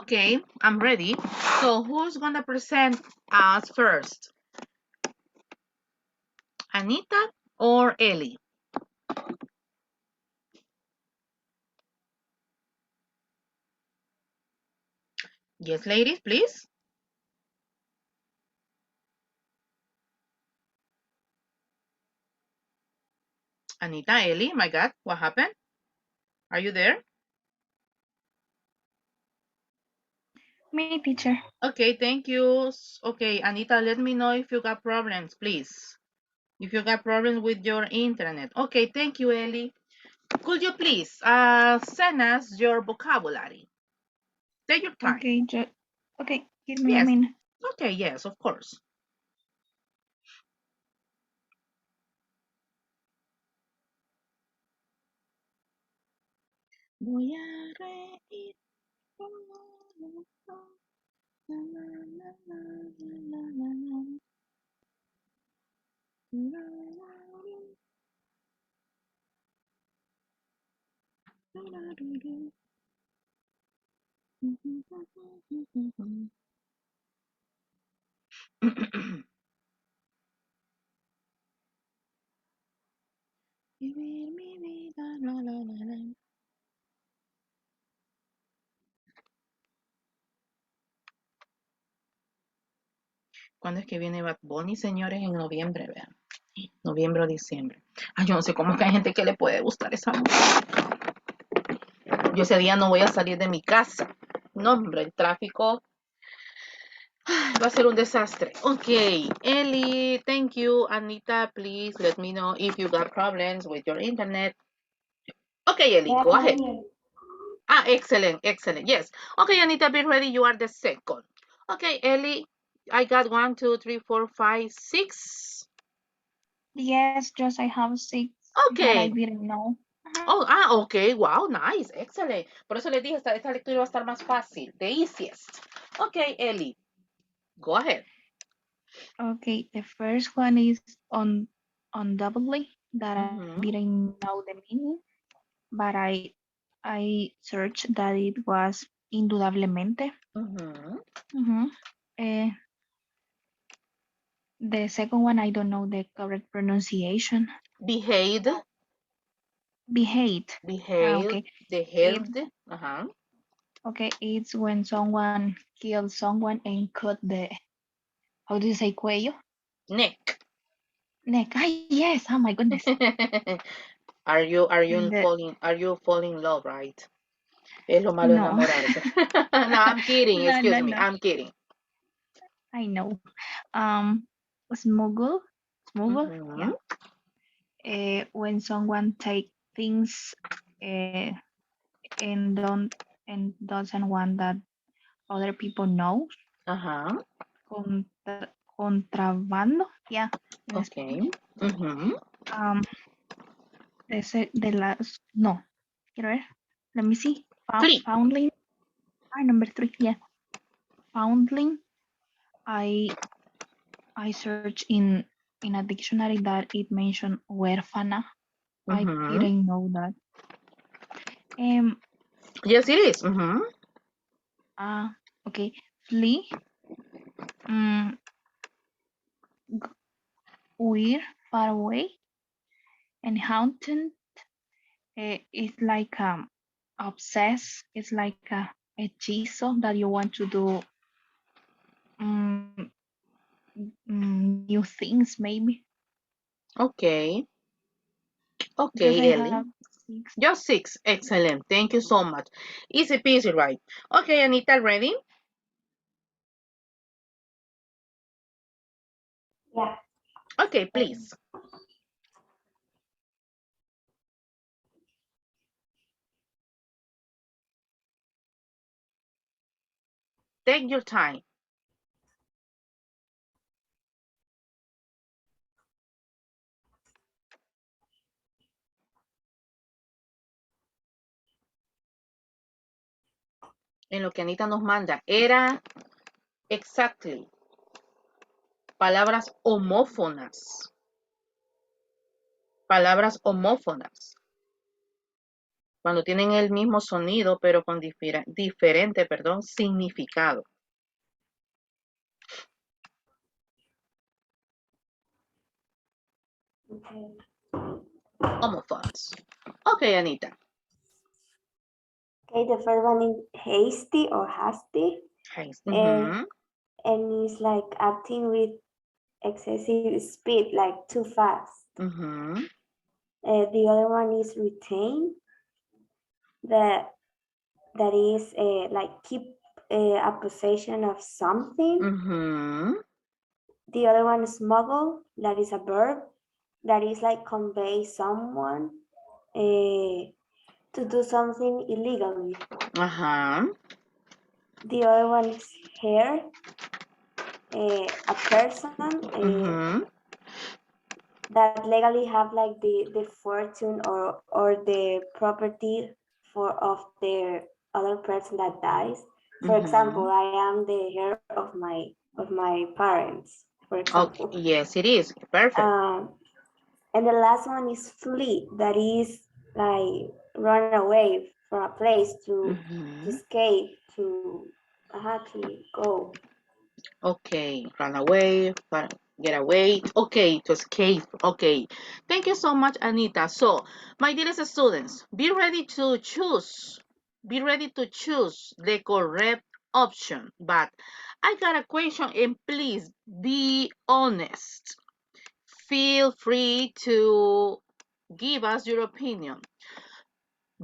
Okay, I'm ready. So who's gonna present us first? Anita or Ellie? Yes, ladies, please. Anita, Ellie, my God, what happened? Are you there? Me, teacher. Okay, thank you. Okay, Anita, let me know if you got problems, please. If you got problems with your internet. Okay, thank you, Ellie. Could you please send us your vocabulary? Take your time. Okay, give me a Yes. minute. Okay, yes, of course. Voy a reír. Vivir mi vida, la, la, la, la. ¿Cuándo es que viene Bad Bunny, señores? En noviembre, vean. Noviembre o diciembre. Ay, yo no sé cómo es que hay gente que le puede gustar esa música. Yo ese día no voy a salir de mi casa. No, hombre, el tráfico va a ser un desastre. Okay, Ellie, thank you. Anita, please let me know if you got problems with your internet. Okay, Ellie, go ahead. Ah, excellent, excellent. Yes. Okay, Anita, be ready. You are the second. Okay, Ellie, I got 1, 2, 3, 4, 5, 6. Yes, just I have 6 that I Okay. didn't know. Oh, okay. Wow, nice. Excellent. Por eso les dije, esta lectura va a estar más fácil. The easiest. Okay, Ellie, go ahead. Okay, the first one is undoubtedly that I Mhm. didn't know the meaning, but I searched that it was indudablemente. Mhm. Mhm. The second one, I don't know the correct pronunciation. Behaved. Behaved. Behaved. Okay. Behaved. Uh-huh. Okay, it's when someone kills someone and cut the, how do you say cuello? Neck. Neck. Ah, yes. Oh my goodness. Are you And falling in love, right? Es lo malo no. enamorarse. No, I'm kidding. No, Excuse no, me. no. I'm kidding. I know. Smuggle. Smuggle. Mhm. Yeah. When someone take things and doesn't want that other people know. Uh-huh. Contrabando. Yeah. In Okay. Spanish. Mhm. The last, no, quiero ver. Let me see. 3. Foundling. Number 3. Yeah. Foundling. I searched in a dictionary that it mentioned huérfana. I Mhm. didn't know that. Yes, it is. Mhm. Okay. Flee. Weird, far away, and haunted. It's like obsessed. It's like a hechizo that you want to do new things, maybe. Okay. Just Okay, I Ellie. have 6. Just 6. Excellent. Thank you so much. Easy peasy, right? Okay, Anita, ready? Yeah. Okay, please. Take your time. En lo que Anita nos manda, era exactly palabras homófonas. Palabras homófonas. Cuando tienen el mismo sonido, pero con diferente, significado. Okay. Homophones. Okay, Anita. Okay, the first one is hasty or hasty. And it's like acting with excessive speed, like too fast. The other one is retain. That is like keep a possession of something. The other one is smuggle. That is a verb. That is like convey someone to do something illegally. The other one is hair. A person that legally have like the fortune or the property of their other person that dies. For example, I am the heir of my parents, for example. Okay. Yes, it is. Perfect. And the last one is flee. That is like run away from a place to escape, to go. Okay, run away, get away. Okay, to escape. Okay. Thank you so much, Anita. So, my dearest students, be ready to choose. Be ready to choose the correct option. But I got a question, and please be honest. Feel free to give us your opinion.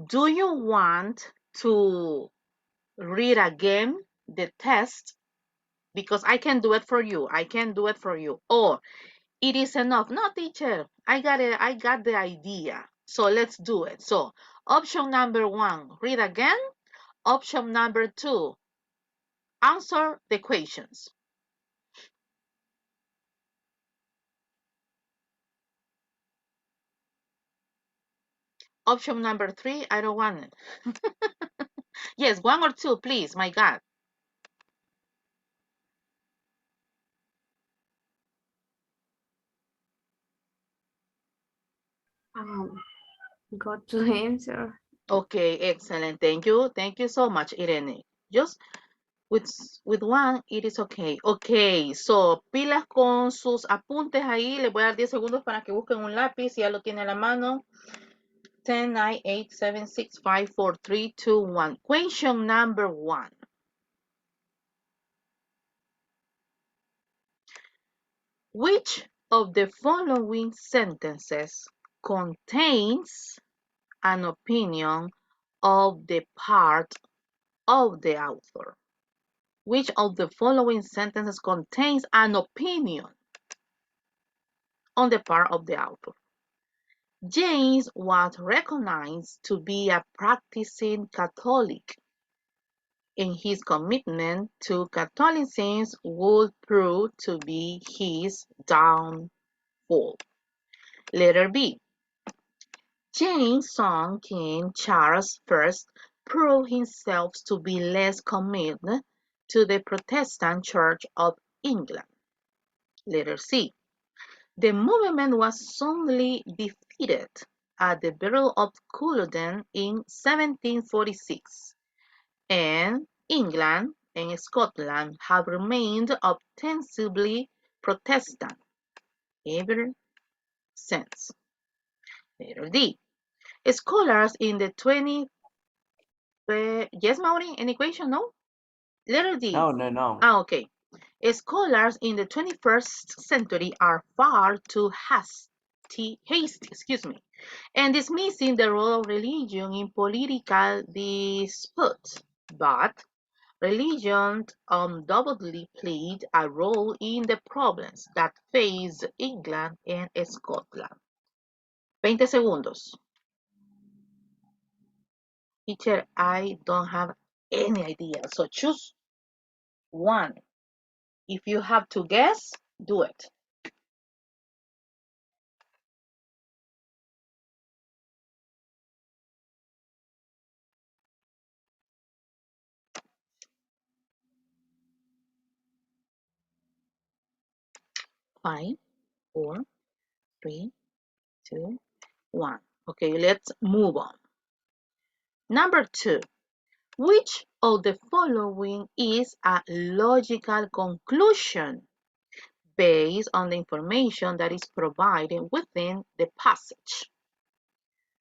Do you want to read again the test? Because I can do it for you. I can do it for you. Or it is enough. No, teacher, I got it. I got the idea. So let's do it. So option number 1, read again. Option number 2, answer the questions. Option number 3, I don't want it. Yes, 1 or 2, please. My God. Got to answer. Okay, excellent. Thank you. Thank you so much, Irene. Just with one, it is okay. Okay, so pilas con sus apuntes ahí. Les voy a dar 10 segundos para que busquen un lápiz. Si ya lo tiene a la mano. 10, 9, 8, 7, 6, 5, 4, 3, 2, 1. Question number 1. Which of the following sentences contains an opinion of the part of the author? Which of the following sentences contains an opinion on the part of the author? James was recognized to be a practicing Catholic, and his commitment to Catholicism would prove to be his downfall. Letter B. James' son King Charles I proved himself to be less committed to the Protestant Church of England. Letter C. The movement was soundly defeated at the Battle of Culloden in 1746, and England and Scotland have remained ostensibly Protestant ever since. Letter D. Scholars in the 20th. Yes, Maureen, any question? No? Letter D. No. Okay. Scholars in the 21st century are far too hasty, and dismissing the role of religion in political disputes. But religion undoubtedly played a role in the problems that face England and Scotland. 20 segundos. Teacher, I don't have any idea, so choose one. If you have to guess, do it. Five, 4, 3, 2, 1. Okay, let's move on. Number 2. Which of the following is a logical conclusion based on the information that is provided within the passage?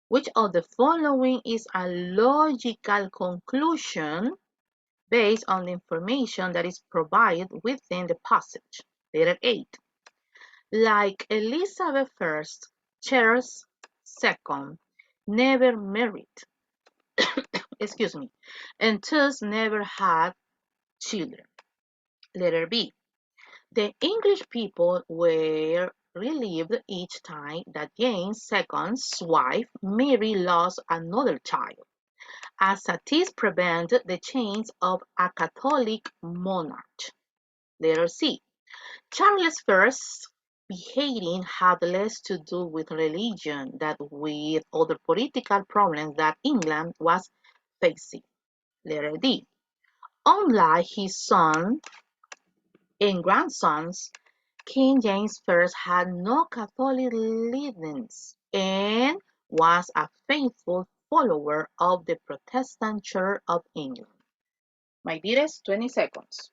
Which of the following is a logical conclusion based on the information that is provided within the passage? Letter 8. Like Elizabeth I, Charles II never married, excuse me, and thus never had children. Letter B. The English people were relieved each time that James II's wife Mary lost another child, as this prevented the change of a Catholic monarch. Letter C. Charles I's beheading had less to do with religion than with other political problems that England was facing. Letter D. Unlike his son and grandsons, King James I had no Catholic leanings and was a faithful follower of the Protestant Church of England. My dearest, 20 seconds.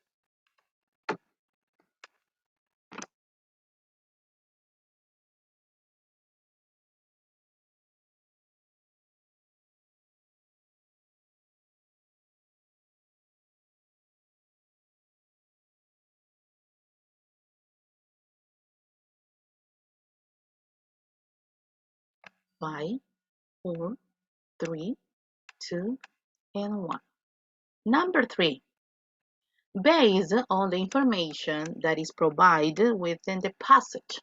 Five, 4, 3, 2, and 1. Number 3. Based on the information that is provided within the passage,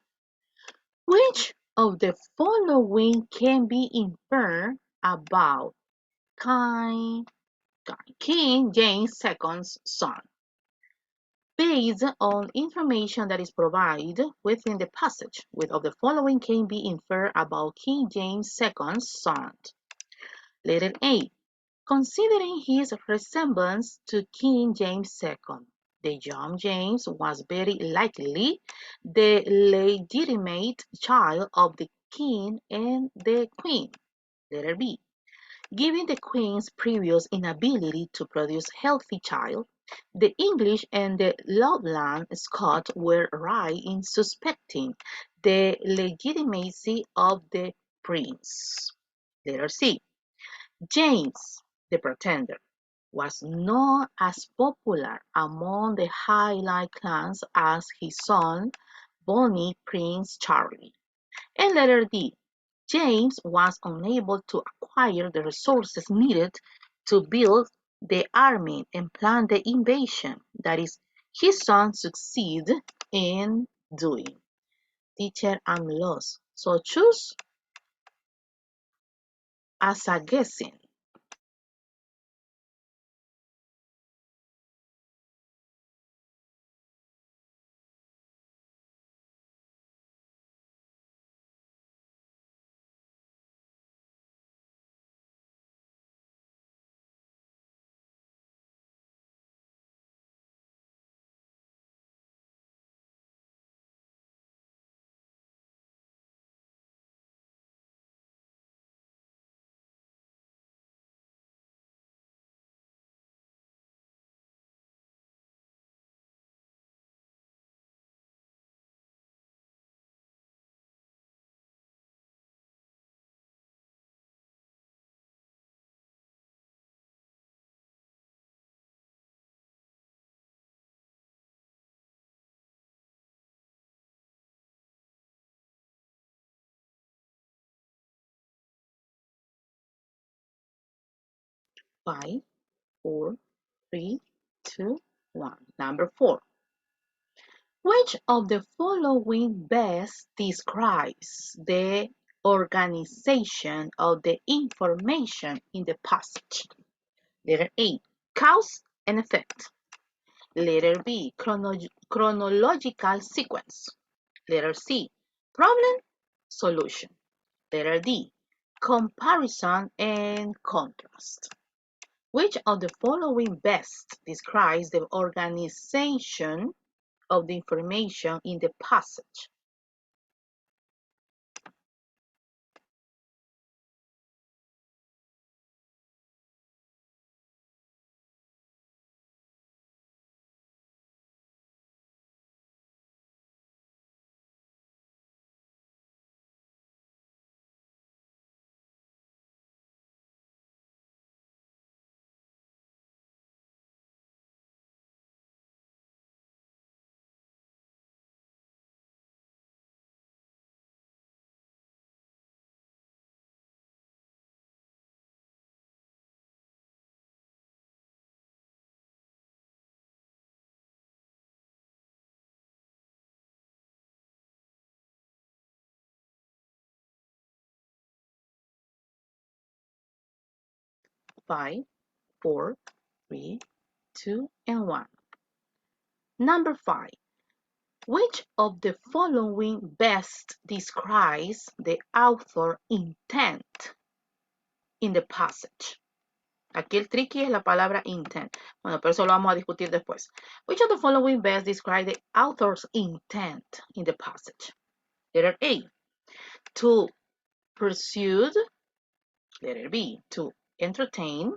which of the following can be inferred about King James II's son? Based on information that is provided within the passage, which of the following can be inferred about King James II's son? Letter A. Considering his resemblance to King James II, the young James was very likely the legitimate child of the king and the queen. Letter B. Given the queen's previous inability to produce healthy child, the English and the Lowland Scots were right in suspecting the legitimacy of the prince. Letter C. James, the Pretender, was not as popular among the Highland clans as his son, Bonnie Prince Charlie. And letter D. James was unable to acquire the resources needed to build the army and plan the invasion that his son succeeded in doing. Teacher, I'm lost. So choose as a guessing. 5, 4, 3, 2, 1. Number 4. Which of the following best describes the organization of the information in the passage? Letter A. Cause and effect. Letter B. Chronological sequence. Letter C. Problem solution. Letter D. Comparison and contrast. Which of the following best describes the organization of the information in the passage? 5, 4, 3, 2, and 1. Number 5. Which of the following best describes the author's intent in the passage? Aquí el tricky es la palabra intent. Bueno, pero eso lo vamos a discutir después. Which of the following best describe the author's intent in the passage? Letter A, to pursue. Letter B, to entertain.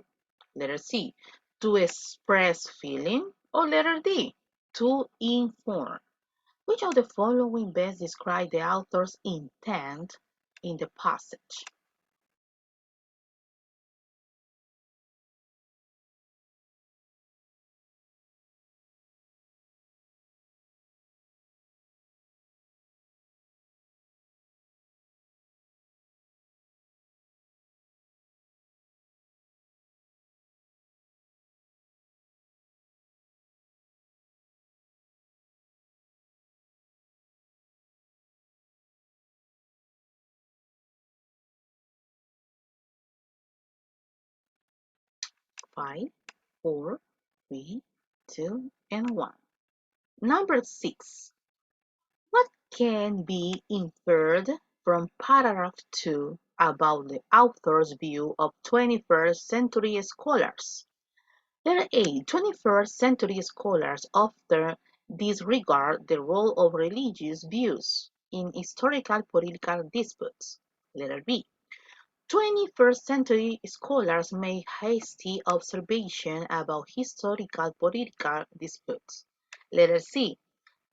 Letter C, to express feeling. Or letter D, to inform. Which of the following best describe the author's intent in the passage? Five, 4, 3, 2, and 1. Number 6. What can be inferred from paragraph 2 about the author's view of 21st century scholars? Letter A. 21st century scholars often disregard the role of religious views in historical political disputes. Letter B. 21st century scholars make hasty observations about historical political disputes. Letter C.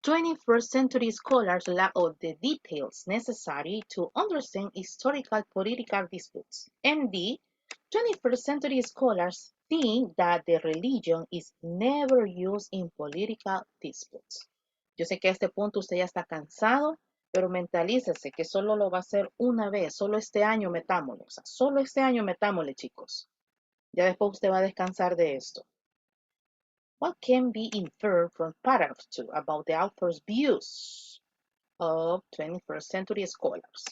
21st century scholars lack of the details necessary to understand historical political disputes. And D. 21st century scholars think that the religion is never used in political disputes. Yo sé que a este punto usted ya está cansado, pero mentalícese que solo lo va a hacer una vez, solo este año metámosle, o sea, solo este año metámosle, chicos. Ya después usted va a descansar de esto. What can be inferred from paragraph 2 about the author's views of 21st century scholars?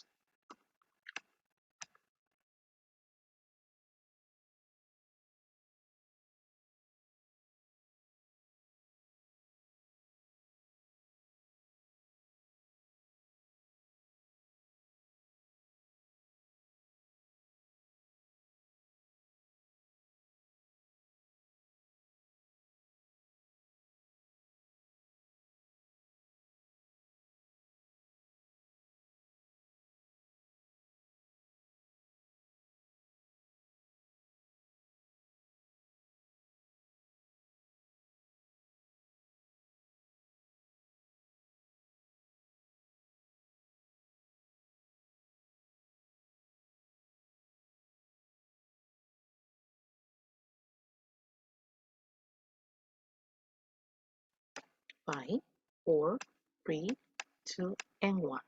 Five, 4, 3, 2, and 1.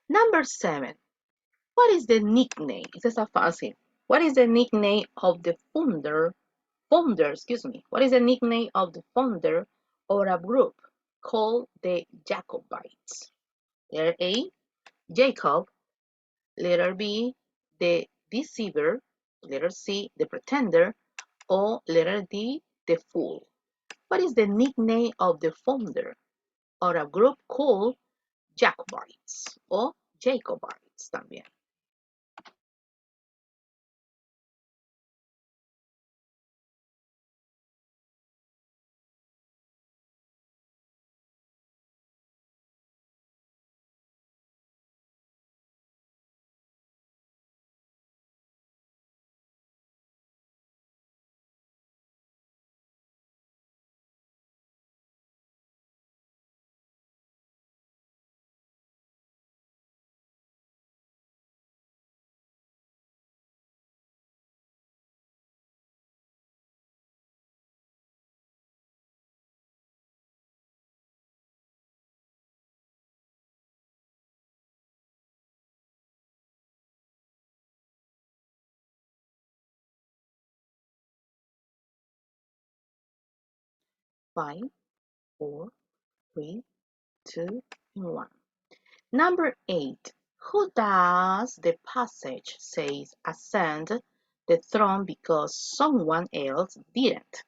Number 7. What is the nickname? Esta está fácil. What is the nickname of the founder? What is the nickname of the founder of a group called the Jacobites? Letter A, Jacob. Letter B, the deceiver. Letter C, the pretender. Or letter D, the fool. What is the nickname of the founder of a group called Jacobites o Jacobites también? Five, 4, 3, 2, and 1. Number 8. Who does the passage says ascend the throne because someone else didn't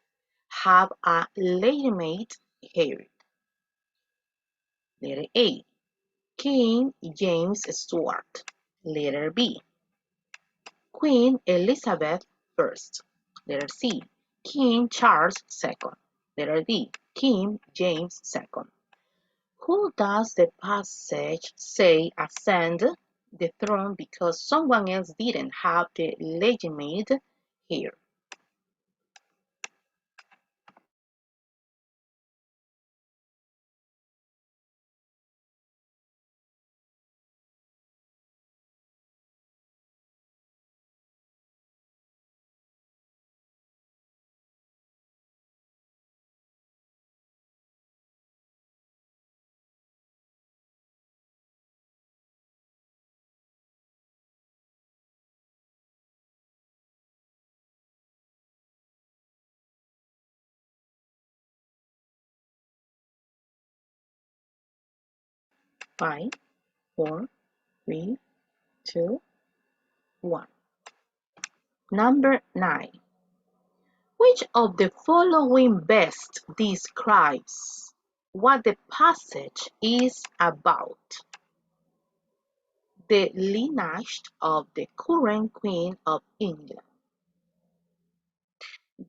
have a legitimate heir. Letter A, King James Stuart. Letter B, Queen Elizabeth I. Letter C, King Charles II. Letter D, King James II. Who does the passage say ascend the throne because someone else didn't have the legitimate heir? Five, four, three, two, one. Number 9. Which of the following best describes what the passage is about? The lineage of the current Queen of England.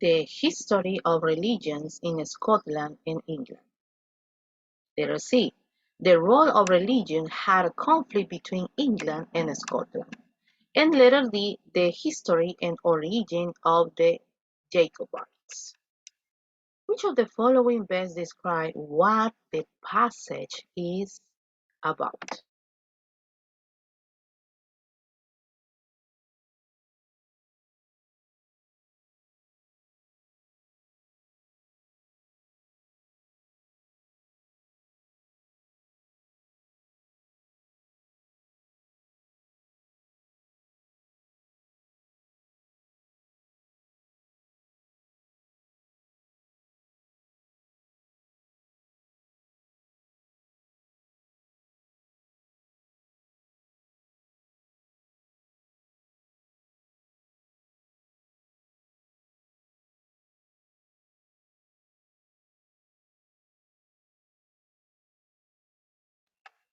The history of religions in Scotland and England. Letter C. The role of religion had a conflict between England and Scotland. And letter D. The history and origin of the Jacobites. Which of the following best describe what the passage is about?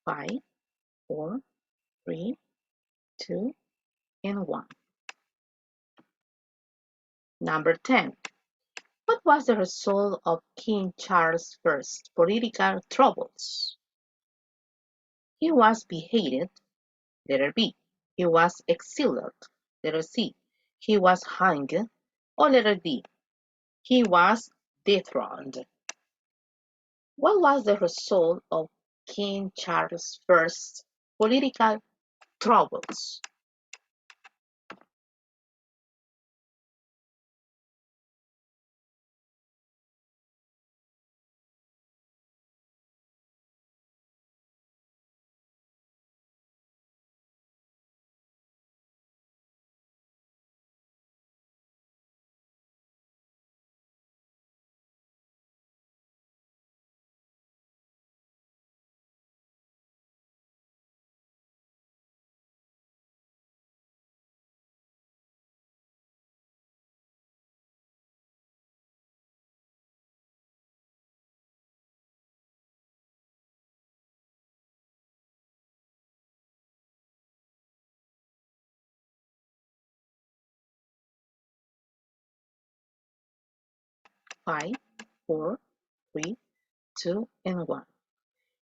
Five, four, three, two, and 1. Number 10. What was the result of King Charles I's political troubles? He was beheaded. Letter B. He was exiled. Letter C. He was hanged. Or letter D. He was dethroned. What was the result of King Charles I's political troubles? 5, 4, 3, 2, and 1.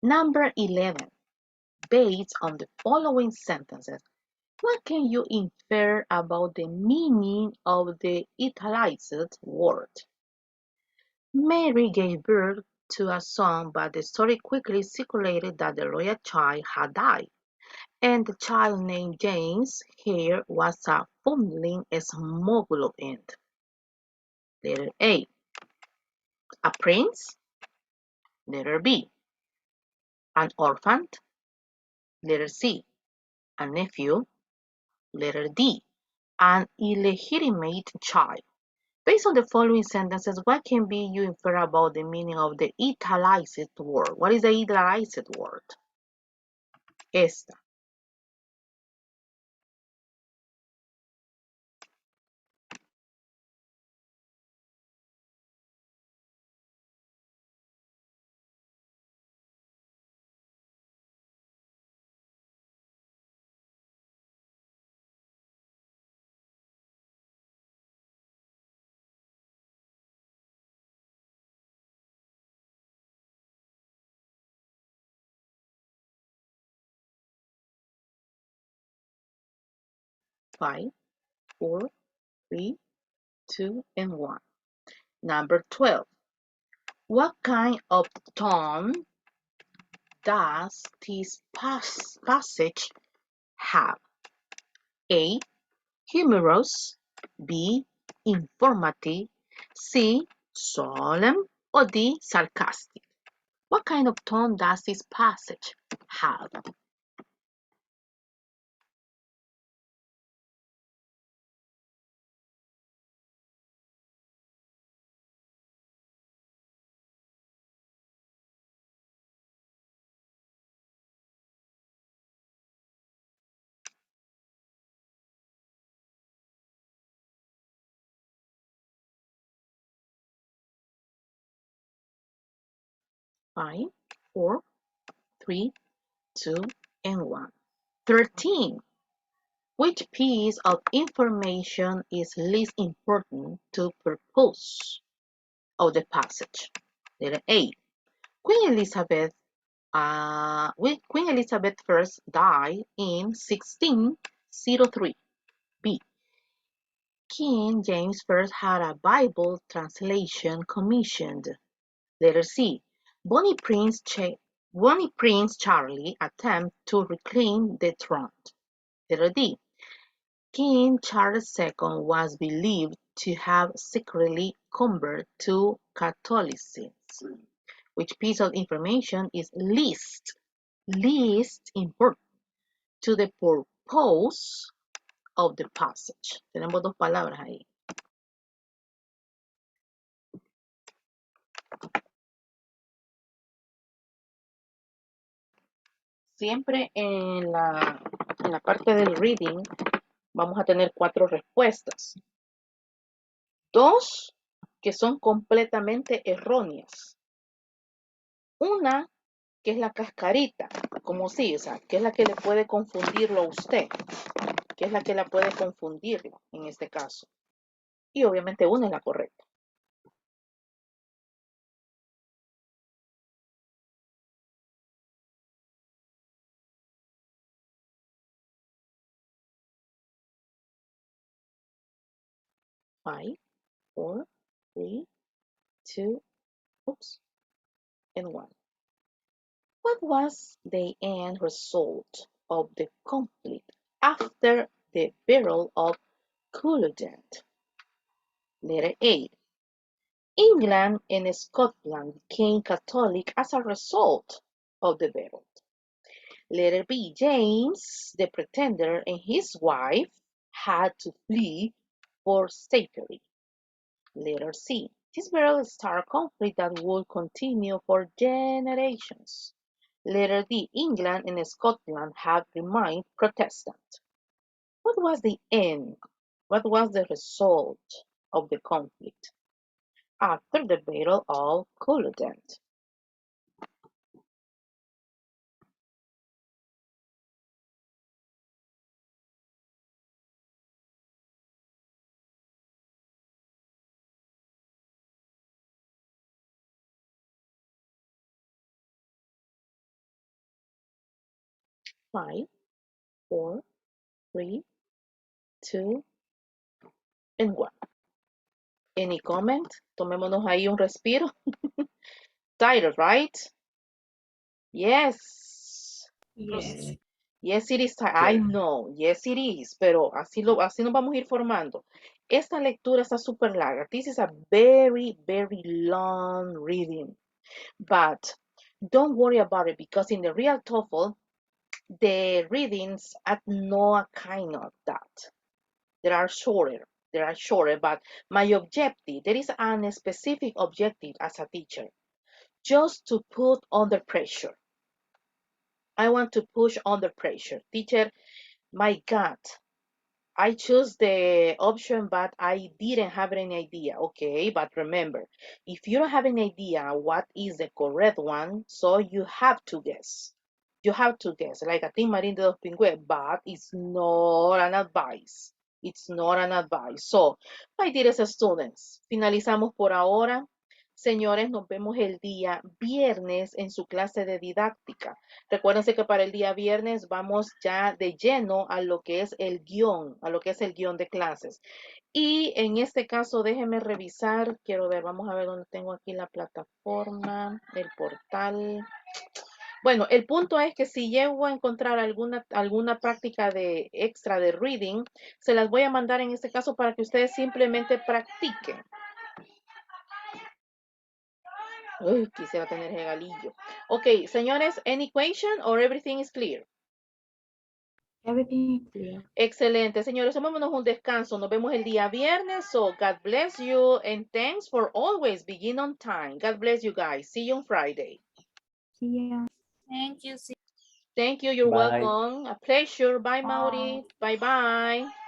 Number 11. Based on the following sentences, what can you infer about the meaning of the italicized word? Mary gave birth to a son, but the story quickly circulated that the royal child had died, and the child named James here was a foundling smuggler. Letter A. A prince. Letter B. An orphan. Letter C. A nephew. Letter D. An illegitimate child. Based on the following sentences, what can be you infer about the meaning of the italicized word? What is the italicized word? Esta. 5, 4, 3, 2, and 1. Number 12. What kind of tone does this passage have? A. Humorous. B. Informative. C. Solemn. Or D. Sarcastic. What kind of tone does this passage have? 5, 4, 3, 2, and 1. 13. Which piece of information is least important to purpose of the passage? Letter A. Queen Elizabeth Queen Elizabeth I died in 1603. B. King James I had a Bible translation commissioned. Letter C. Bonnie Prince Charlie attempted to reclaim the throne. Letter D. King Charles II was believed to have secretly converted to Catholicism. Which piece of information is least important to the purpose of the passage? Tenemos dos palabras ahí. Siempre en la parte del reading vamos a tener 4 respuestas. 2 que son completamente erróneas. Una que es la cascarita, como si, o sea, que es la que le puede confundirlo a usted, que es la que la puede confundirlo en este caso. Y obviamente una es la correcta. Five, 4, 3, 2, and 1. What was the end result of the conflict after the burial of Culloden? Letter A. England and Scotland became Catholic as a result of the battle. Letter B. James, the Pretender, and his wife had to flee for safety. Letter C. This battle started a conflict that would continue for generations. Letter D. England and Scotland have remained Protestant. What was the end? What was the result of the conflict after the Battle of Culloden? Five, 4, 3, 2, and 1. Any comment? Tomémonos ahí un respiro. Tired, right? Yes. Yes. Yes, it is. I know. Yes, it is. Pero así nos vamos a ir formando. Esta lectura está súper larga. This is a very, very long reading. But don't worry about it because in the real TOEFL, the readings are not kind of that. They are shorter. But my objective, there is a specific objective as a teacher, just to put under pressure. I want to push under pressure. Teacher, my God, I chose the option, but I didn't have any idea. Okay, but remember, if you don't have any idea what is the correct one, so you have to guess. You have to guess, like a Tin Marín de los Pingües, but it's not an advice. It's not an advice. So, my dearest students, finalizamos por ahora. Señores, nos vemos el día viernes en su clase de didáctica. Recuérdense que para el día viernes vamos ya de lleno a lo que es el guión, de clases. Y en este caso, déjenme revisar, quiero ver, vamos a ver dónde tengo aquí la plataforma, el portal. Bueno, el punto es que si llego a encontrar alguna práctica de extra de reading, se las voy a mandar en este caso para que ustedes simplemente practiquen. Uy, quisiera tener regalillo. Ok, señores, any question or everything is clear? Everything is clear. Excelente, señores, tomémonos un descanso. Nos vemos el día viernes. So, God bless you and thanks for always being on time. God bless you guys. See you on Friday. See ya. Thank you. Thank you. You're Bye. welcome. A pleasure. Bye, Bye. Mauri. Bye-bye.